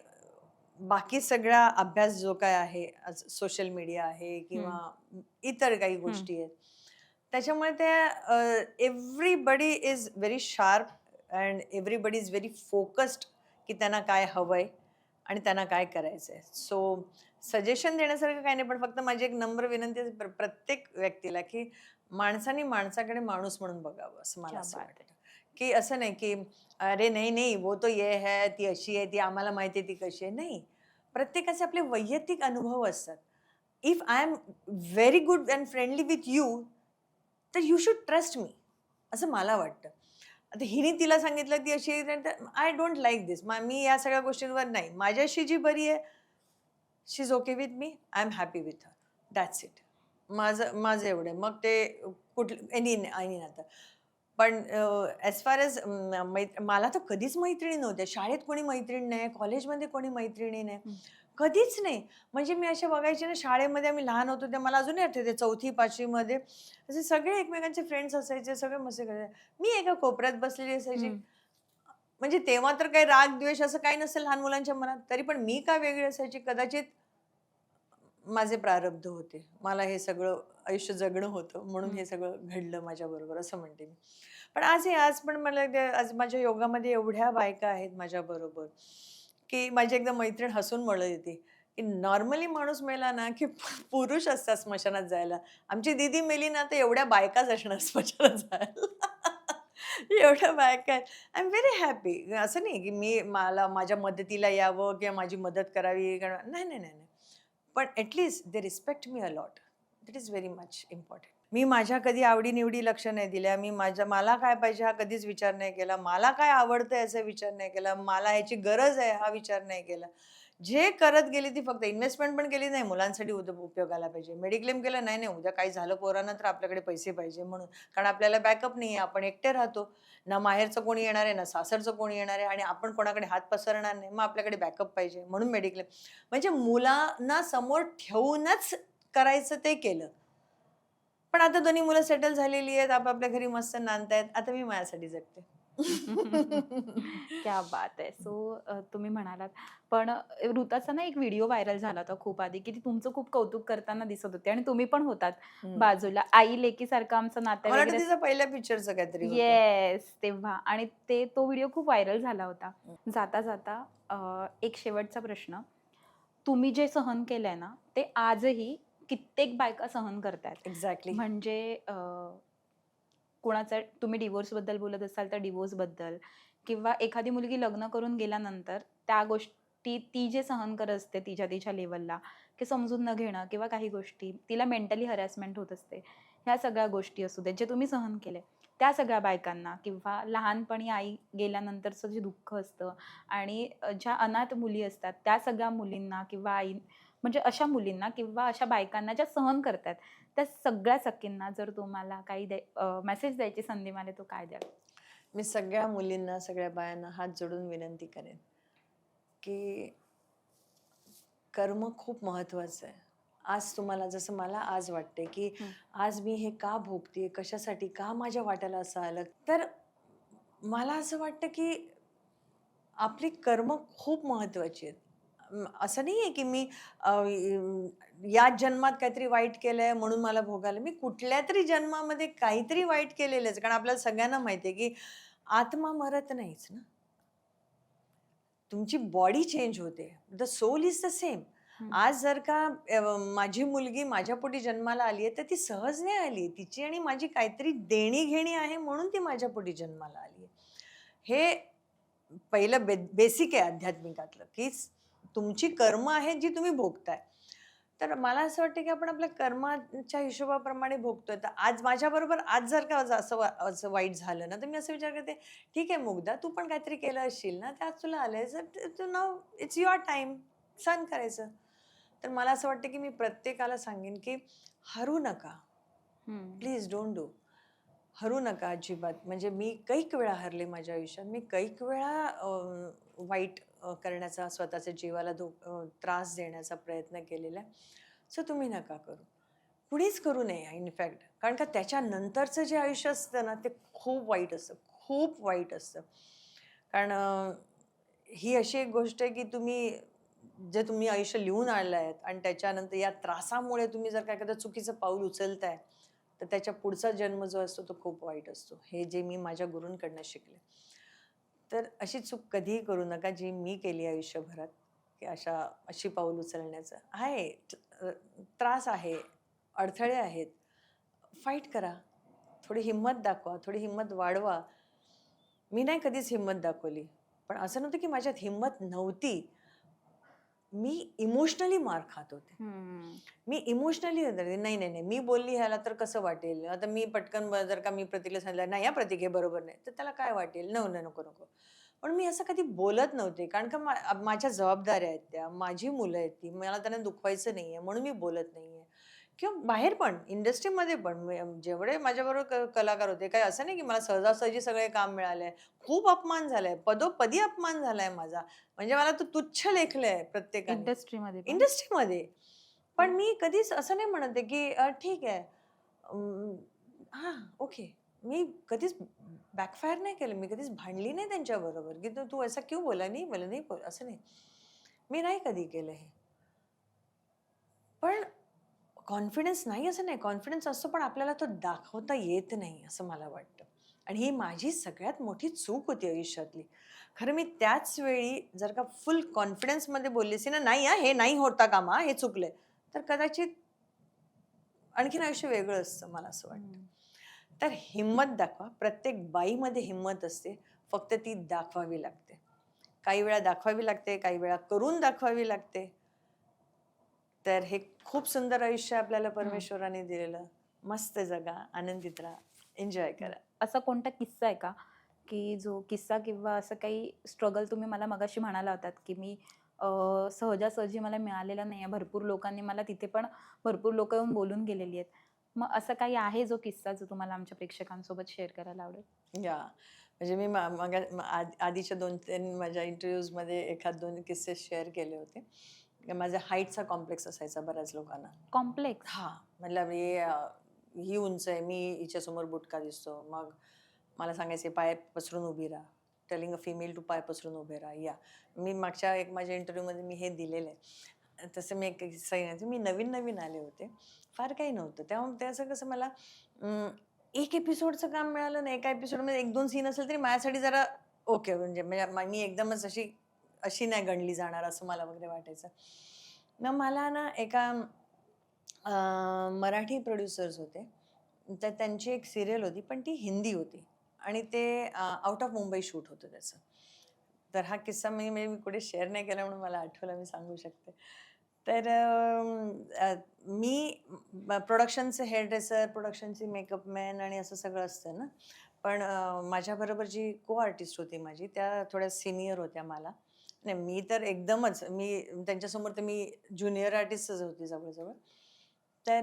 बाकी सगळा अभ्यास जो काय आहे, सोशल मीडिया आहे किंवा इतर काही गोष्टी आहेत, त्याच्यामुळे ते everybody is very sharp and everybody is very focused की त्यांना काय हवंय आणि त्यांना काय करायचंय. सो सजेशन देण्यासारखं काही नाही, पण फक्त माझी एक नम्र विनंती आहे प्रत्येक व्यक्तीला की माणसाने माणसाकडे माणूस म्हणून बघावं, असं मला क्या असं बात वाटतं. आहे. की असं नाही की अरे नाही नाही वो तो ये है, ती अशी आहे, ती आम्हाला माहिती आहे ती कशी आहे. नाही, प्रत्येकाचे आपले वैयक्तिक अनुभव असतात. If I am very good and friendly with you, तर यू शुड ट्रस्ट मी, असं मला वाटतं. आता हिने तिला सांगितलं ती अशी आहे, आय डोंट लाईक दिस. मी या सगळ्या गोष्टींवर नाही. माझ्याशी जी बरी आहे, she is okay with me, I am happy with her, that's it. माझं माझं एवढं आहे. मग ते कुठलं एनी नातं. पण ॲज फार एज मला तर कधीच मैत्रिणी नव्हत्या. शाळेत कोणी मैत्रीण नाही, कॉलेजमध्ये कोणी मैत्रिणी नाही, कधीच नाही. म्हणजे मी अशा बघायचे ना, शाळेमध्ये आम्ही लहान होतो तेव्हा मला अजूनही आठवते 4थी-5वी मध्ये असे सगळे एकमेकांचे फ्रेंड्स असायचे, सगळे मस्ती करायचे. मी एका कोपऱ्यात बसलेली असायची. म्हणजे तेव्हा तर काही राग, द्वेष असं काही नसेल लहान मुलांच्या मनात. तरी पण मी का वेगळी असायची? कदाचित माझे प्रारब्ध होते. मला हे सगळं आयुष्य जगणं होतं म्हणून हे सगळं घडलं माझ्याबरोबर, असं म्हणते मी. पण आज पण मला आज माझ्या योगामध्ये एवढ्या बायका आहेत माझ्याबरोबर, की माझी एकदा मैत्रीण हसून म्हणत होती, की नॉर्मली माणूस मेला ना, की पुरुष असतात स्मशानात जायला. आमची दीदी मेली ना, तर एवढ्या बायकाच असणार स्मशानात जायला. एवढ्या बायका आहेत. I am very happy. असं नाही, की मला माझ्या मदतीला यावं किंवा माझी मदत करावी. नाही, नाही, नाही, नाही. पण at least they respect me a lot. That is very much important. मी माझ्या कधी आवडी-निवडी लक्ष नाही दिल्या. मला काय पाहिजे हा कधीच विचार नाही केला. मला काय आवडतं याचा विचार नाही केला. मला ह्याची गरज आहे हा विचार नाही केला. जे करत गेली ती फक्त इन्व्हेस्टमेंट पण केली नाही, मुलांसाठी उपयोगाला पाहिजे. मेडिक्लेम केलं, नाही, नाही, उद्या काही झालं पोरांना तर आपल्याकडे पैसे पाहिजे म्हणून. कारण आपल्याला बॅकअप नाही आहे. आपण एकटे राहतो. ना माहेरचं कोणी येणार आहे, ना सासरचं कोणी येणार आहे आणि आपण कोणाकडे हात पसरणार नाही. मग आपल्याकडे बॅकअप पाहिजे म्हणून मेडिक्लेम. म्हणजे मुलांना समोर ठेवूनच करायचं ते केलं. पण आता दोन्ही मुलं सेटल झालेली आहेत, आपापल्या घरी मस्त नांदतायत. आता मी माझ्यासाठी जगते. क्या बात आहे. सो तुम्ही म्हणालात, पण ऋताचा ना एक व्हिडिओ व्हायरल झाला होता खूप आधी, की ती तुमचं खूप कौतुक करताना दिसत होते आणि तुम्ही पण होतात हं. बाजूला. आई लेकीसारखं आमचं नातं मला वाटतं वगैरे. तिचा पहिल्या पिक्चरचं काहीतरी होतं. येस, तेव्हा. आणि तो व्हिडिओ खूप व्हायरल झाला होता. हं. जाता जाता एक शेवटचा प्रश्न. तुम्ही जे सहन केलंय ना, ते आजही कित्येक बायका सहन करतायत. एक्झॅक्टली. म्हणजे कुणाचा तुम्ही डिव्होर्सबद्दल बोलत असाल तर डिव्होर्सबद्दल, किंवा एखादी मुलगी लग्न करून गेल्यानंतर त्या गोष्टी ती जे सहन करत असते तिच्या लेवलला, की समजून न घेणं किंवा काही गोष्टी तिला मेंटली हॅरॅसमेंट होत असते. ह्या सगळ्या गोष्टी असू देत जे तुम्ही सहन केले, त्या सगळ्या बायकांना किंवा लहानपणी आई गेल्यानंतरचं जे दुःख असतं आणि ज्या अनाथ मुली असतात त्या सगळ्या मुलींना किंवा आई, म्हणजे अशा मुलींना किंवा अशा बायकांना ज्या सहन करतात, त्या सगळ्या सखींना जर तुम्हाला काही मेसेज द्यायची संधी मिळाली, तो काय द्याल? मी सगळ्या मुलींना, सगळ्या बायांना हात जोडून विनंती करेन, की कर्म खूप महत्त्वाचं आहे. आज तुम्हाला जसं मला आज वाटतंय, की आज मी हे का भोगतेय, कशासाठी, का माझ्या वाट्याला असं आलं? तर मला असं वाटतं, की आपली कर्म खूप महत्त्वाची आहेत. असं नाहीये, की मी याच जन्मात काहीतरी वाईट केलंय म्हणून मला भोगायला. मी कुठल्यातरी जन्मामध्ये काहीतरी वाईट केलेलंच. कारण आपल्याला सगळ्यांना माहिती आहे, की आत्मा मरत नाहीच ना. तुमची बॉडी चेंज होते. The soul is the same. आज जर का माझी मुलगी माझ्या पोटी जन्माला आली आहे, तर ती सहज नाही आली. तिची आणि माझी काहीतरी देणी-घेणी आहे म्हणून ती माझ्या पोटी जन्माला आली आहे. हे पहिलं बेसिक आहे आध्यात्मिकातलं, की तुमची कर्म आहेत जी तुम्ही भोगताय. तर मला असं वाटतं की आपण आपल्या कर्माच्या हिशोबाप्रमाणे भोगतोय. तर आज माझ्याबरोबर आज जर का असं वाईट झालं ना, तर मी असं विचार करते, "ठीक आहे मुग्धा, तू पण काहीतरी केलं असशील ना, ते आज तुला आलंय. तर नाऊ इट्स युअर टाईम. सहन करायचं." तर मला असं वाटतं की मी प्रत्येकाला सांगेन की हरू नका. हम्म. Please don't do. हरू नका अजिबात. म्हणजे मी कैक वेळा हरले माझ्या आयुष्यात. मी कैक वेळा वाईट करण्याचा स्वतःच्या जीवाला त्रास देण्याचा प्रयत्न केलेला आहे. सो तुम्ही नका करू. कुणीच करू नये इनफॅक्ट. कारण का त्याच्यानंतरचं जे आयुष्य असतं ना, ते खूप वाईट असतं. खूप वाईट असतं. कारण ही अशी एक गोष्ट आहे की जे तुम्ही आयुष्य लिहून आणलं आहेत आणि त्याच्यानंतर या त्रासामुळे तुम्ही जर का एखादं चुकीचं पाऊल उचलताय, तर त्याच्या पुढचा जन्म जो असतो तो खूप वाईट असतो. हे जे मी माझ्या गुरूंकडनं शिकले. तर अशी चूक कधीही करू नका जी मी केली आयुष्यभरात, की अशी पाऊल उचलण्याचं. आहे त्रास आहे, अडथळे आहेत. फाईट करा. थोडी हिंमत दाखवा, थोडी हिंमत वाढवा. मी नाही कधीच हिंमत दाखवली. पण असं नव्हतं की माझ्यात हिंमत नव्हती. मी इमोशनली मार खात होते. हम्म. मी इमोशनली नाही, नाही, नाही. मी बोलली ह्याला तर कसं वाटेल? आता मी पटकन जर का मी प्रतीकला सांगितलं, "नाही हां प्रतीक हे बरोबर नाही." तर त्याला काय वाटेल? "नो, नो, नको, नको." पण मी असं कधी बोलत नव्हते. कारण का माझ्या जबाबदाऱ्या आहेत त्या. माझी मुलं आहेत ती. मला त्यांना दुखवायचं नाहीये म्हणून मी बोलत नाहीये. किंवा बाहेर पण इंडस्ट्रीमध्ये पण जेवढे माझ्याबरोबर कलाकार होते, काही असं नाही की मला सहजासहजी सगळे काम मिळालंय. खूप अपमान झालाय. पदोपदी अपमान झालाय माझा. म्हणजे मला तो तुच्छ लेखलंय प्रत्येकाने. इंडस्ट्रीमध्ये पण. इंडस्ट्रीमध्ये. पण मी कधीच असं नाही म्हणत आहे, की ठीक आहे. हां, ओके. मी कधीच बॅकफायर नाही केलं. मी कधीच भांडली नाही त्यांच्याबरोबर, की "तू तू ऐसा क्यों बोला? नहीं बोला, नहीं बोला." असं नाही. मी नाही कधी केलं हे. पण कॉन्फिडन्स नाही असं नाही. कॉन्फिडन्स असतो, पण आपल्याला तो दाखवता येत नाही, असं मला वाटतं. आणि ही माझी सगळ्यात मोठी चूक होती आयुष्यातली. खरं मी त्याच वेळी जर का फुल कॉन्फिडन्समध्ये बोलली असती ना, "नाही हां, हे नाही होता कामा हे चुकलंय." तर कदाचित आणखीन आयुष्य वेगळं असतं, मला असं वाटतं. हम्म. तर हिंमत दाखवा. प्रत्येक बाईमध्ये हिंमत असते. फक्त ती दाखवावी लागते. काही वेळा दाखवावी लागते, काही वेळा करून दाखवावी लागते. तर हे खूप सुंदर आयुष्य आपल्याला हम्म. परमेश्वराने दिलेलं. मस्त जगा, आनंदित राहा, एन्जॉय हम्म. करा. असा कोणता किस्सा आहे का, की जो किस्सा किंवा असं काही स्ट्रगल तुम्ही मला मगाशी म्हणाला होतात, की मी सहजासहजी मला मिळालेलं नाहीये. भरपूर लोकांनी मला तिथे पण भरपूर लोकं येऊन बोलून गेलेली आहेत. मग असं काही आहे जो किस्सा जो तुम्हाला आमच्या प्रेक्षकांसोबत शेअर करायला आवडेल? या म्हणजे मी आधीच्या 2-3 माझ्या इंटरव्ह्यूजमध्ये एखाद 2 किस्से शेअर केले होते. माझा हाईटचा कॉम्प्लेक्स असायचा बऱ्याच लोकांना. कॉम्प्लेक्स? हां, म्हटलं ही उंच आहे, मी हिच्यासमोर बुटका दिसतो. मग मला सांगायचे, "पाय पसरून उभी राहा." टेलिंग अ फिमेल टू पाय पसरून उभे राहा. या. मी मागच्या एक माझ्या इंटरव्ह्यूमध्ये मी हे दिलेलं आहे. तसं मी एक किस्सा सांगायचे. मी नवीन-नवीन आले होते. फार काही नव्हतं. तेव्हा त्याचं कसं मला अं, एक एपिसोडचं काम मिळालं ना, एका एपिसोडमध्ये 1-2 सीन असेल तरी माझ्यासाठी जरा ओके म्हणजे म्हणजे मी एकदमच अशी अशी नाही गणली जाणार असं मला वगैरे वाटायचं. मग मला ना एका मराठी प्रोड्युसर्स होते. तर त्यांची एक सीरियल होती, पण ती हिंदी होती आणि ते आउट ऑफ मुंबई शूट होतं त्याचं. तर हा किस्सा मी कुठे शेअर नाही केला म्हणून मला आठवला, मी सांगू शकते. तर मी प्रोडक्शनचे हेअर ड्रेसर, प्रोडक्शनची मेकअप मॅन आणि असं सगळं असतं ना. पण माझ्याबरोबर जी को आर्टिस्ट होती माझी, त्या थोड्या सीनियर होत्या मला. नाही, मी तर एकदमच त्यांच्यासमोर तर मी ज्युनियर आर्टिस्टच होती जवळ-जवळ. तर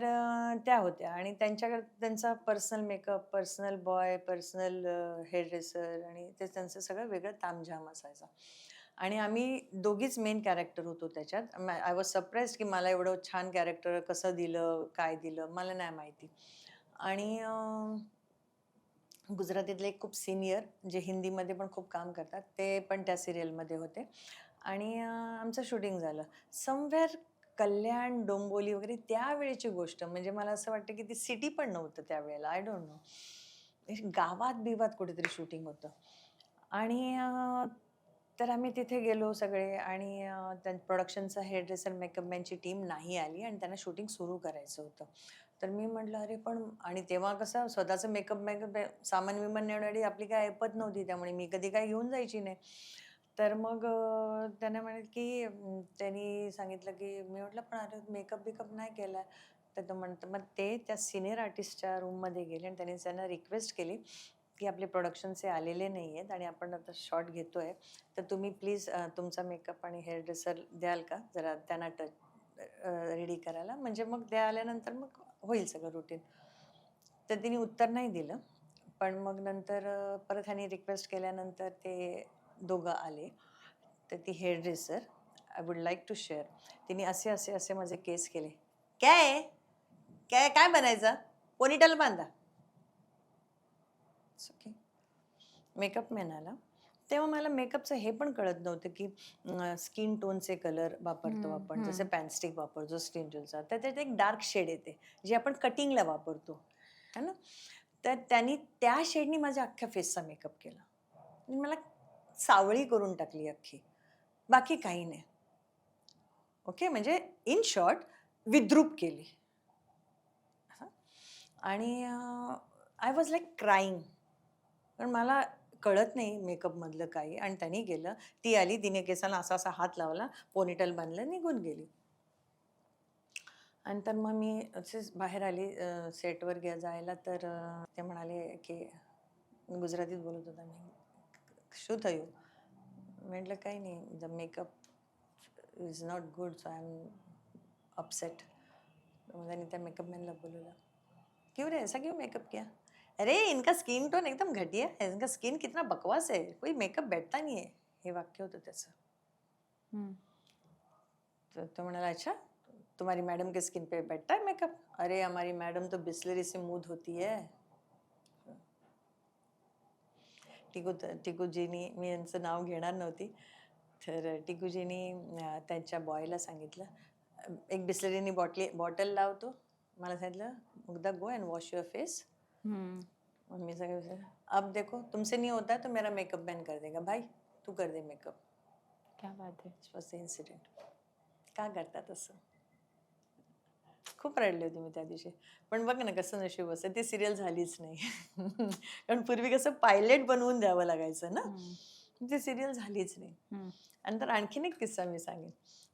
त्या होत्या आणि त्यांच्याकडे त्यांचा personal makeup, personal boy, personal hair dresser आणि ते त्यांचं सगळं वेगळं तामझाम असायचा. आणि आम्ही दोघीच मेन कॅरेक्टर होतो त्याच्यात. आय वॉज सरप्राईज्ड की मला एवढं छान कॅरेक्टर कसं दिलं, काय दिलं मला नाही माहिती. आणि गुजरातीतले एक खूप सीनियर जे हिंदीमध्ये पण खूप काम करतात, ते पण त्या सीरियलमध्ये होते. आणि आमचं शूटिंग झालं. समवेअर कल्याण, डोंबिवली वगैरे त्यावेळेची गोष्ट. म्हणजे मला असं वाटतं की ती सिटी पण नव्हतं त्यावेळेला. I don't know. गावात-बिवात कुठेतरी शूटिंग होतं. आणि तर आम्ही तिथे गेलो सगळे आणि त्या प्रोडक्शनचा हेअर ड्रेसर, मेकअप मॅनची टीम नाही आली आणि त्यांना शूटिंग सुरू करायचं होतं. तर मी म्हटलं, "अरे पण" आणि तेव्हा कसं स्वतःचं मेकअप मेकअप सामान-बिमान नेण्यासाठी आपली काही ऐपत नव्हती. त्यामुळे मी कधी काही घेऊन जायची नाही. तर मग त्याने म्हणे की त्यांनी सांगितलं की मी म्हटलं पण अरे मेकअप बिकअप नाही केला. तर तो म्हणतं मग ते त्या सिनियर आर्टिस्टच्या रूममध्ये गेले आणि त्यांना रिक्वेस्ट केली की आपले प्रोडक्शनचे आलेले नाही आहेत आणि आपण आता शॉट घेतोय, तर तुम्ही प्लीज तुमचा मेकअप आणि हेअर ड्रेसर द्याल का जरा त्यांना रेडी करायला, म्हणजे मग त्या आल्यानंतर मग होईल सगळं रुटीन. तर तिने उत्तर नाही दिलं. पण मग नंतर परत ह्यानी रिक्वेस्ट केल्यानंतर ते दोघं आले. तर ती hair dresser I would like to share, तिने असे असे असे माझे केस केले. काय आहे? काय काय बनायचं? पोनीटेल बांधा. ओके. मेकअप मॅन आला. तेव्हा मला मेकअपचं हे पण कळत नव्हतं की स्किन टोनचे कलर वापरतो आपण, जसे पॅनस्टिक वापरतो स्किन टोनचा, तर त्यात एक डार्क शेड येते जी आपण कटिंगला वापरतो है ना. तर त्यांनी त्या शेडनी माझ्या अख्ख्या फेसचा मेकअप केला आणि मला सावळी करून टाकली अख्खी, बाकी काही नाही. ओके, म्हणजे इन शॉर्ट विद्रूप केली. हं. आणि आय वॉज लाईक क्राईंग, पण मला कळत नाही मेकअपमधलं काही. आणि त्यांनी केलं, ती आली, तिने केसाला असा असा हात लावला, पोनीटेल बांधलं, निघून गेली. आणि तर मग मी असेच बाहेर आली सेटवर जायला, तर ते म्हणाले की गुजरातीत बोलत होता मी, શું થયું? म्हटलं काही नाही, the makeup is not good so I am upset. मग त्यांनी त्या मेकअप मॅनला बोलवलं, क्यों रे ऐसा क्यों मेकअप किया? अरे इनका स्किन टोन एकदम घटिया है, इनका स्किन कितना बकवास है, कोई मेकअप बैठता नहीं है. हे वाक्य होतं त्याचं. तो तो म्हणाला, अच्छा तुम्हारी मैडम के स्किन पे बैठता है मेकअप? अरे हमारी मैडम तो बिस्लरी से मूद होती है. टिकूजीनी, मी यांचं नाव घेणार नव्हती, तर टिकूजीनी त्यांच्या बॉयला सांगितलं, एक बिस्लरीनी बॉटल लावतो, मला सांगितलं Mugdha go and wash your face. मग मी सगळं, अब देखो तुमसे नहीं होता है तो मेरा मेकअप मैन कर देगा, भाई तू कर दे मेकअप. क्या बात है. First incident. का करतात असं? खूप रडले होते मी त्या दिवशी. पण बघ ना कसं नशीब असतं, ती सिरियल झालीच नाही. कारण पूर्वी कसं पायलट बनवून द्यावं लागायचं ना, ती सिरियल झालीच नाही. आणि तर आणखीन एक किस्सा मी सांगेन,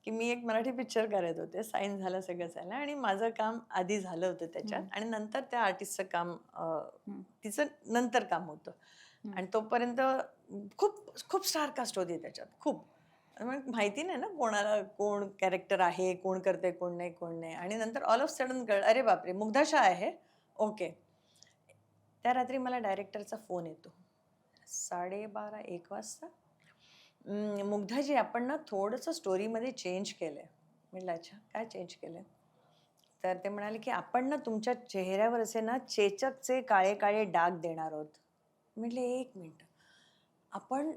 की मी एक मराठी पिक्चर करत होते, साईन झालं, सगळं झालं आणि माझं काम आधी झालं होतं त्याच्यात आणि नंतर त्या आर्टिस्टचं काम तिचं नंतर काम होतं. आणि तोपर्यंत खूप खूप स्टार कास्ट होती त्याच्यात, खूप. मग माहिती नाही ना कोणाला कोण कॅरेक्टर आहे, कोण करते, कोण नाही, कोण नाही. आणि नंतर ऑल ऑफ सडन कळलं, अरे बापरे मुग्धा शाह आहे, ओके. त्या रात्री मला डायरेक्टरचा फोन येतो 12:30-1 वाजता. मुग्धाजी आपण ना थोडंसं स्टोरीमध्ये चेंज केलंय. म्हटलं अच्छा काय चेंज केलंय? तर ते म्हणाले की आपण ना तुमच्या चेहऱ्यावर असे ना चेचकचे काळे काळे डाग देणार आहोत. म्हटले 1 मिनिट, आपण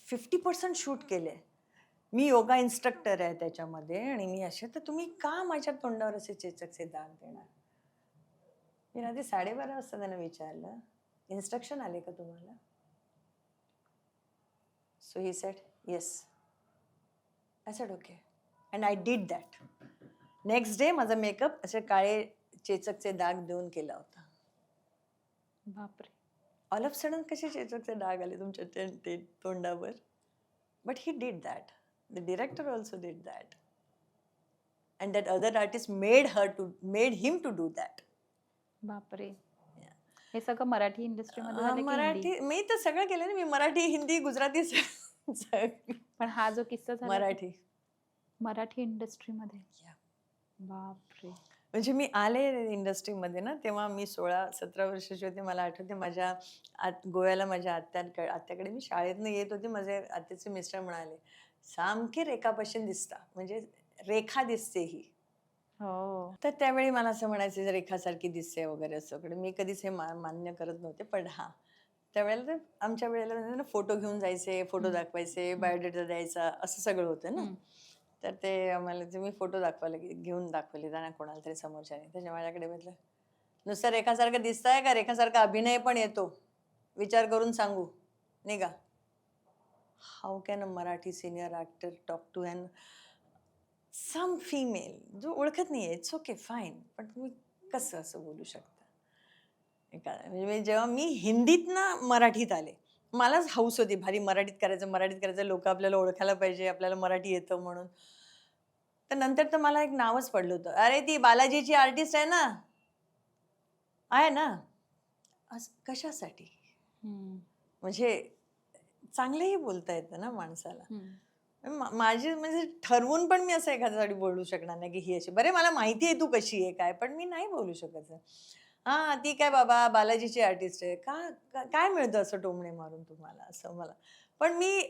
50% शूट केलंय, मी योगा इन्स्ट्रक्टर आहे त्याच्यामध्ये आणि मी असे, तर तुम्ही का माझ्या तोंडावर असे चेचकचे दाग देणार? मी रात्री 12:30 वाजता त्यांना विचारलं, इन्स्ट्रक्शन आले का तुम्हाला? So he said yes. I said okay and I did that. Next day माझा मेकअप असे काळे चेचकचे दाग देऊन केला होता. बापरे. ऑल ऑफ सडन कसे चेचकचे डाग आले तुमच्या ते तोंडावर? But he did that. The director also did that. And that other artist made him to do that. बापरे. हे सगळं मराठी इंडस्ट्रीमध्ये झालं की हिंदी? मराठी मी तर सगळं केलं ना, मी मराठी, हिंदी, गुजराती पण हा जो किस्सा झाला मराठी. मराठी इंडस्ट्रीमध्ये? बापरे. म्हणजे मी आले इंडस्ट्रीमध्ये ना, तेव्हा मी 16-17 वर्षाची होते. मला आठवते माझ्या गोव्याला माझ्या आत्याकडे मी शाळेतनं येत होते. माझे आत्याचे मिस्टर म्हणाले, सामखे रेखापासून दिसता, म्हणजे रेखा दिसते ही. हो. तर त्यावेळी मला असं म्हणायचं रेखासारखी दिसते वगैरे असं. मी कधीच हे मान्य करत नव्हते. पण हां, त्यावेळेला तर आमच्या वेळेला फोटो घेऊन जायचे, फोटो दाखवायचे, बायोडेटा द्यायचा, असं सगळं होतं ना. तर ते आम्हाला मी फोटो घेऊन दाखवले त्यांना कोणाला तरी समोरच्याने. त्याच्या माझ्याकडे म्हटलं, नुसतं रेखासारखं दिसतंय का रेखासारखा अभिनय पण येतो? विचार करून सांगू, निघा. How can a Marathi senior actor talk to and some female जो ओळखत नाही आहे? इट्स ओके फाईन, पण तुम्ही कसं असं बोलू शकता? म्हणजे जेव्हा मी हिंदीतनं मराठीत आले, मलाच हौस होती भारी मराठीत करायचं, लोक आपल्याला ओळखायला पाहिजे, आपल्याला मराठी येतं म्हणून. तर नंतर तर मला एक नावच पडलं होतं, अरे ती बालाजीची आर्टिस्ट आहे ना, आहे ना, कशासाठी? हम्म, म्हणजे चांगलंही बोलता येतं ना माणसाला. हम्म, माझी म्हणजे ठरवून पण मी असं एखाद्यासाठी बोलू शकणार नाही की ही अशी, बरे मला माहिती आहे तू कशी आहे काय, पण मी नाही बोलू शकत. हा ती काय बाबा बालाजीची आर्टिस्ट आहे का, काय मिळतं असं टोमणे मारून तुम्हाला, असं मला. पण मी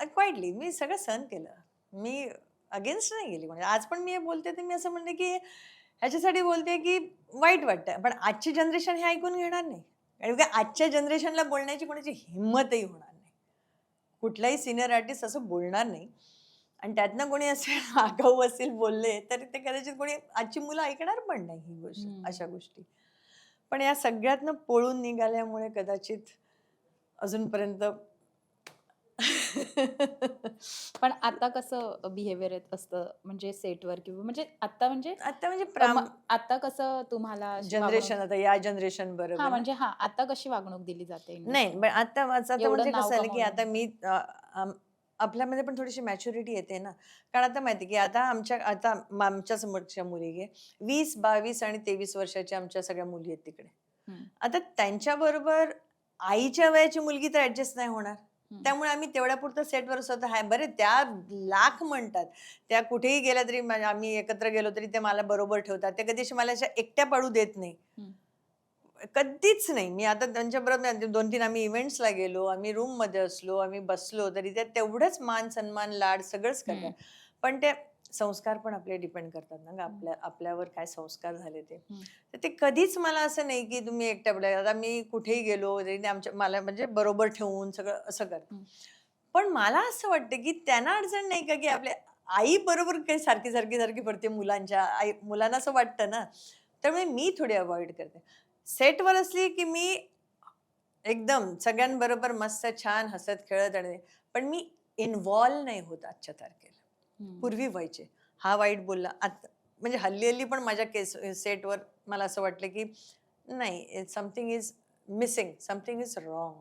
क्वाईटली मी सगळं सहन केलं. मी अगेन्स्ट नाही गेली. म्हणजे आज पण मी हे बोलते तर मी असं म्हणते की ह्याच्यासाठी बोलते की वाईट वाटतंय, पण आजची जनरेशन हे ऐकून घेणार नाही. कारण की आजच्या जनरेशनला बोलण्याची कोणाची हिंमतही होणार नाही. कुठलाही सिनियर आर्टिस्ट असं बोलणार नाही. आणि त्यातनं कोणी असे आगाऊ असेल बोलले तर ते कदाचित कोणी आजची मुलं ऐकणार पण नाही ही गोष्ट, हम्म. अशा गोष्टी. पण या सगळ्यातनं पळून निघाल्यामुळे कदाचित अजूनपर्यंत पण आता कसं बिहेवियर असतं म्हणजे सेटवर किंवा म्हणजे आता म्हणजे आता म्हणजे आता कसं तुम्हाला अशी वागणूक जनरेशन, आता या जनरेशन हा बरोबर ना. म्हणजे हा आता कशी वागणूक दिली जाते नाही, पण इंडस्ट्रीमध्ये आता एवढं म्हणजे नाव कसं झालं, की आता कमवल्यानंतर? मी आपल्यामध्ये पण थोडीशी मॅच्युरिटी येते ना. कारण आता माहिती की आता आमच्या समोरच्या मुली घे, 20, 22 आणि 23 वर्षाच्या आमच्या सगळ्या मुली आहेत तिकडे. हम्म, आता त्यांच्याबरोबर आईच्या वयाची मुलगी तर ॲडजस्ट नाही होणार. हम्म, त्यामुळे आम्ही तेवढ्यापुरतं सेटवर स्वतः आहे. बरे त्या लाख म्हणतात. त्या कुठेही गेल्या तरी आम्ही एकत्र गेलो तरी ते मला बरोबर ठेवतात. ते कधी अशा मला अशा एकट्या पडू देत नाही. हम्म, कधीच नाही. मी आता त्यांच्याबरोबर 2-3 आम्ही इव्हेंट्सला गेलो, आम्ही रूममध्ये असलो, आम्ही बसलो, तरी त्या तेवढंच मान, सन्मान, लाड सगळंच करतात. हम्म, पण ते संस्कार पण आपले डिपेंड करतात ना गं, हम्म, आपल्यावर काय संस्कार झाले ते. हम्म, तर ते कधीच मला असं नाही, की तुम्ही एकट्या पडल्या. आता मी कुठेही गेलो तरी ते मला म्हणजे बरोबर ठेवून सगळं असं करतात. हम्म, पण मला असं वाटतं, की त्यांना अडचण नाही का, की आपल्या आई बरोबर काही सारखी पडते मुलांना असं वाटतं ना. त्यामुळे मी थोडी अव्हॉइड करते. सेटवर असली, की मी एकदम सगळ्यांबरोबर मस्त छान हसत-खेळत आणि पण मी इन्व्हॉल्व नाही होत आजच्या तारखेला. हम्म, पूर्वी व्हायचे. हा वाईट बोलला. म्हणजे हल्ली-हल्ली पण माझ्या सेटवर मला असं वाटलं, की नाही, something is missing, something is wrong.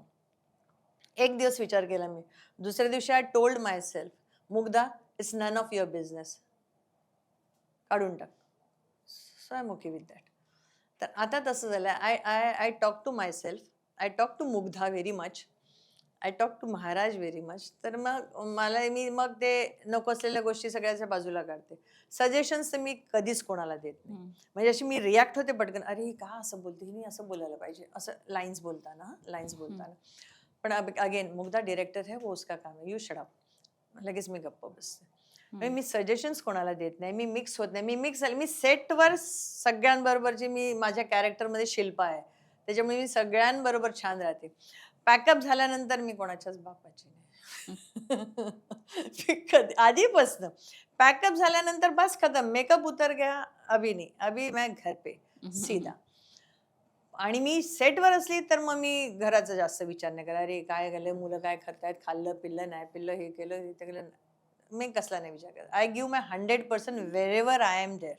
एक दिवस विचार केला मी. दुसऱ्या दिवशी I told myself, "Mugdha, it's none of your business. काढून टाक." So I am okay with that. तर आता तसं झालं, I I I talk to myself, I talk to Mugdha very much, I talk to Maharaj very much. तर मग मी मग ते नको असलेल्या गोष्टी सगळ्याच्या बाजूला काढते. सजेशन्स तर मी कधीच कोणाला देत नाही. हम्म, म्हणजे अशी मी रिॲक्ट होते पटकन, अरे का असं बोलते, हिने असं बोलायला पाहिजे, असं लाईन्स हम्म, बोलताना. पण अगेन मुग्धा डायरेक्टर है, वो उसका काम है, यू शट अप. लगेच मी गप्प बसते. म्हणजे हम्म, मी सजेशन्स कोणाला देत नाही. मी मिक्स होत नाही. मी सेटवर सगळ्यांबरोबरची मी माझ्या कॅरेक्टरमध्ये शिल्पा आहे. त्याच्यामुळे मी सगळ्यांबरोबर छान राहते. पॅकअप झाल्यानंतर मी कोणाच्याच बापाची नाही. मी आधीपासनं पॅकअप झाल्यानंतर बस खतम. मेकअप उतर गया, अभी नहीं. अभी मैं घर पे हम्म, सीधा. आणि मी सेटवर असली तर मग मी घराचा जास्त विचार नाही करत. अरे काय झालं, मुलं काय करतायत, खाल्लं-पिल्लं, नाही पिल्लं, हे केलं, ते केलं. मी कसला नाही विचार करत. I give my 100% wherever I am there.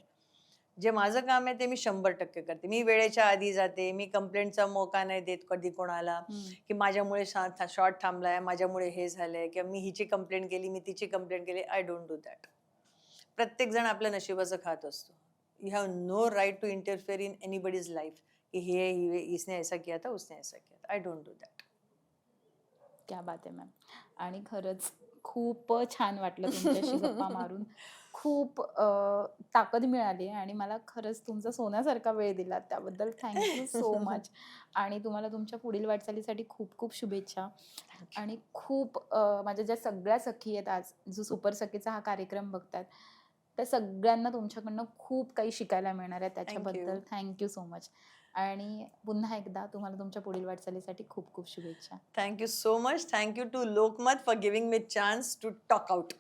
जे माझं काम आहे ते मी 100% करते. मी वेळेच्या आधी जाते. मी कंप्लेंटचा मौका नाही देत कधी कोणाला, हम्म, की माझ्यामुळे शॉट थांबलाय, माझ्यामुळे हे झालंय किंवा मी हिची कंप्लेंट केली, मी तिची कंप्लेंट केली. I don't do that. प्रत्येक जण आपल्या नशिबाचं खात असतो. You have no right to interfere in anybody's life, कि इसने ऐसा किया था, उसने ऐसा किया था. I don't do that. क्या बात आहे मॅम. आणि खरंच खूप छान वाटलं तुमच्याशी गप्पा मारून. खूप ताकद मिळाली आणि मला खरंच तुमचा सोन्यासारखा वेळ दिला त्याबद्दल थँक सो मच. आणि तुम्हाला तुमच्या पुढील वाटचालीसाठी खूप खूप शुभेच्छा. आणि खूप माझ्या ज्या सगळ्या सखी आहेत आज जो सुपर सखीचा हा कार्यक्रम बघतात त्या सगळ्यांना तुमच्याकडनं खूप काही शिकायला मिळणार आहे. त्याच्याबद्दल थँक्यू सो मच. आणि पुन्हा एकदा तुम्हाला तुमच्या पुढील वाटचालीसाठी खूप खूप शुभेच्छा. Thank you so much. Thank you to Lokmat for giving me chance to talk out.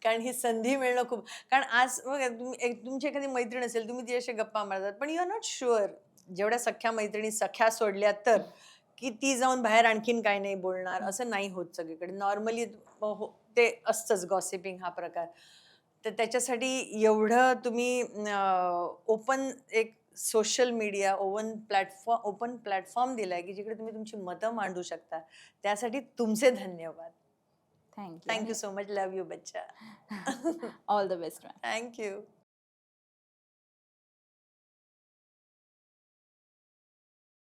कारण ही संधी मिळणं खूप, कारण आज बघा तुमची एखादी मैत्रीण असेल, तुम्ही तिच्याशी गप्पा मारतात, पण यू आर नॉट शुअर जेवढ्या सख्या मैत्रिणी सख्या सोडल्या तर, की ती जाऊन बाहेर आणखीन काय नाही बोलणार, असं नाही होत सगळीकडे. नॉर्मली ते असतंच गॉसिपिंग हा प्रकार. तर त्याच्यासाठी एवढं तुम्ही ओपन एक सोशल मीडिया ओपन प्लॅटफॉर्म दिलाय की जिकडे तुम्ही तुमची मतं मांडू शकता. त्यासाठी तुमचे धन्यवाद. Thank you thank you so much. Love you बच्चा. All the best. थँक्यू.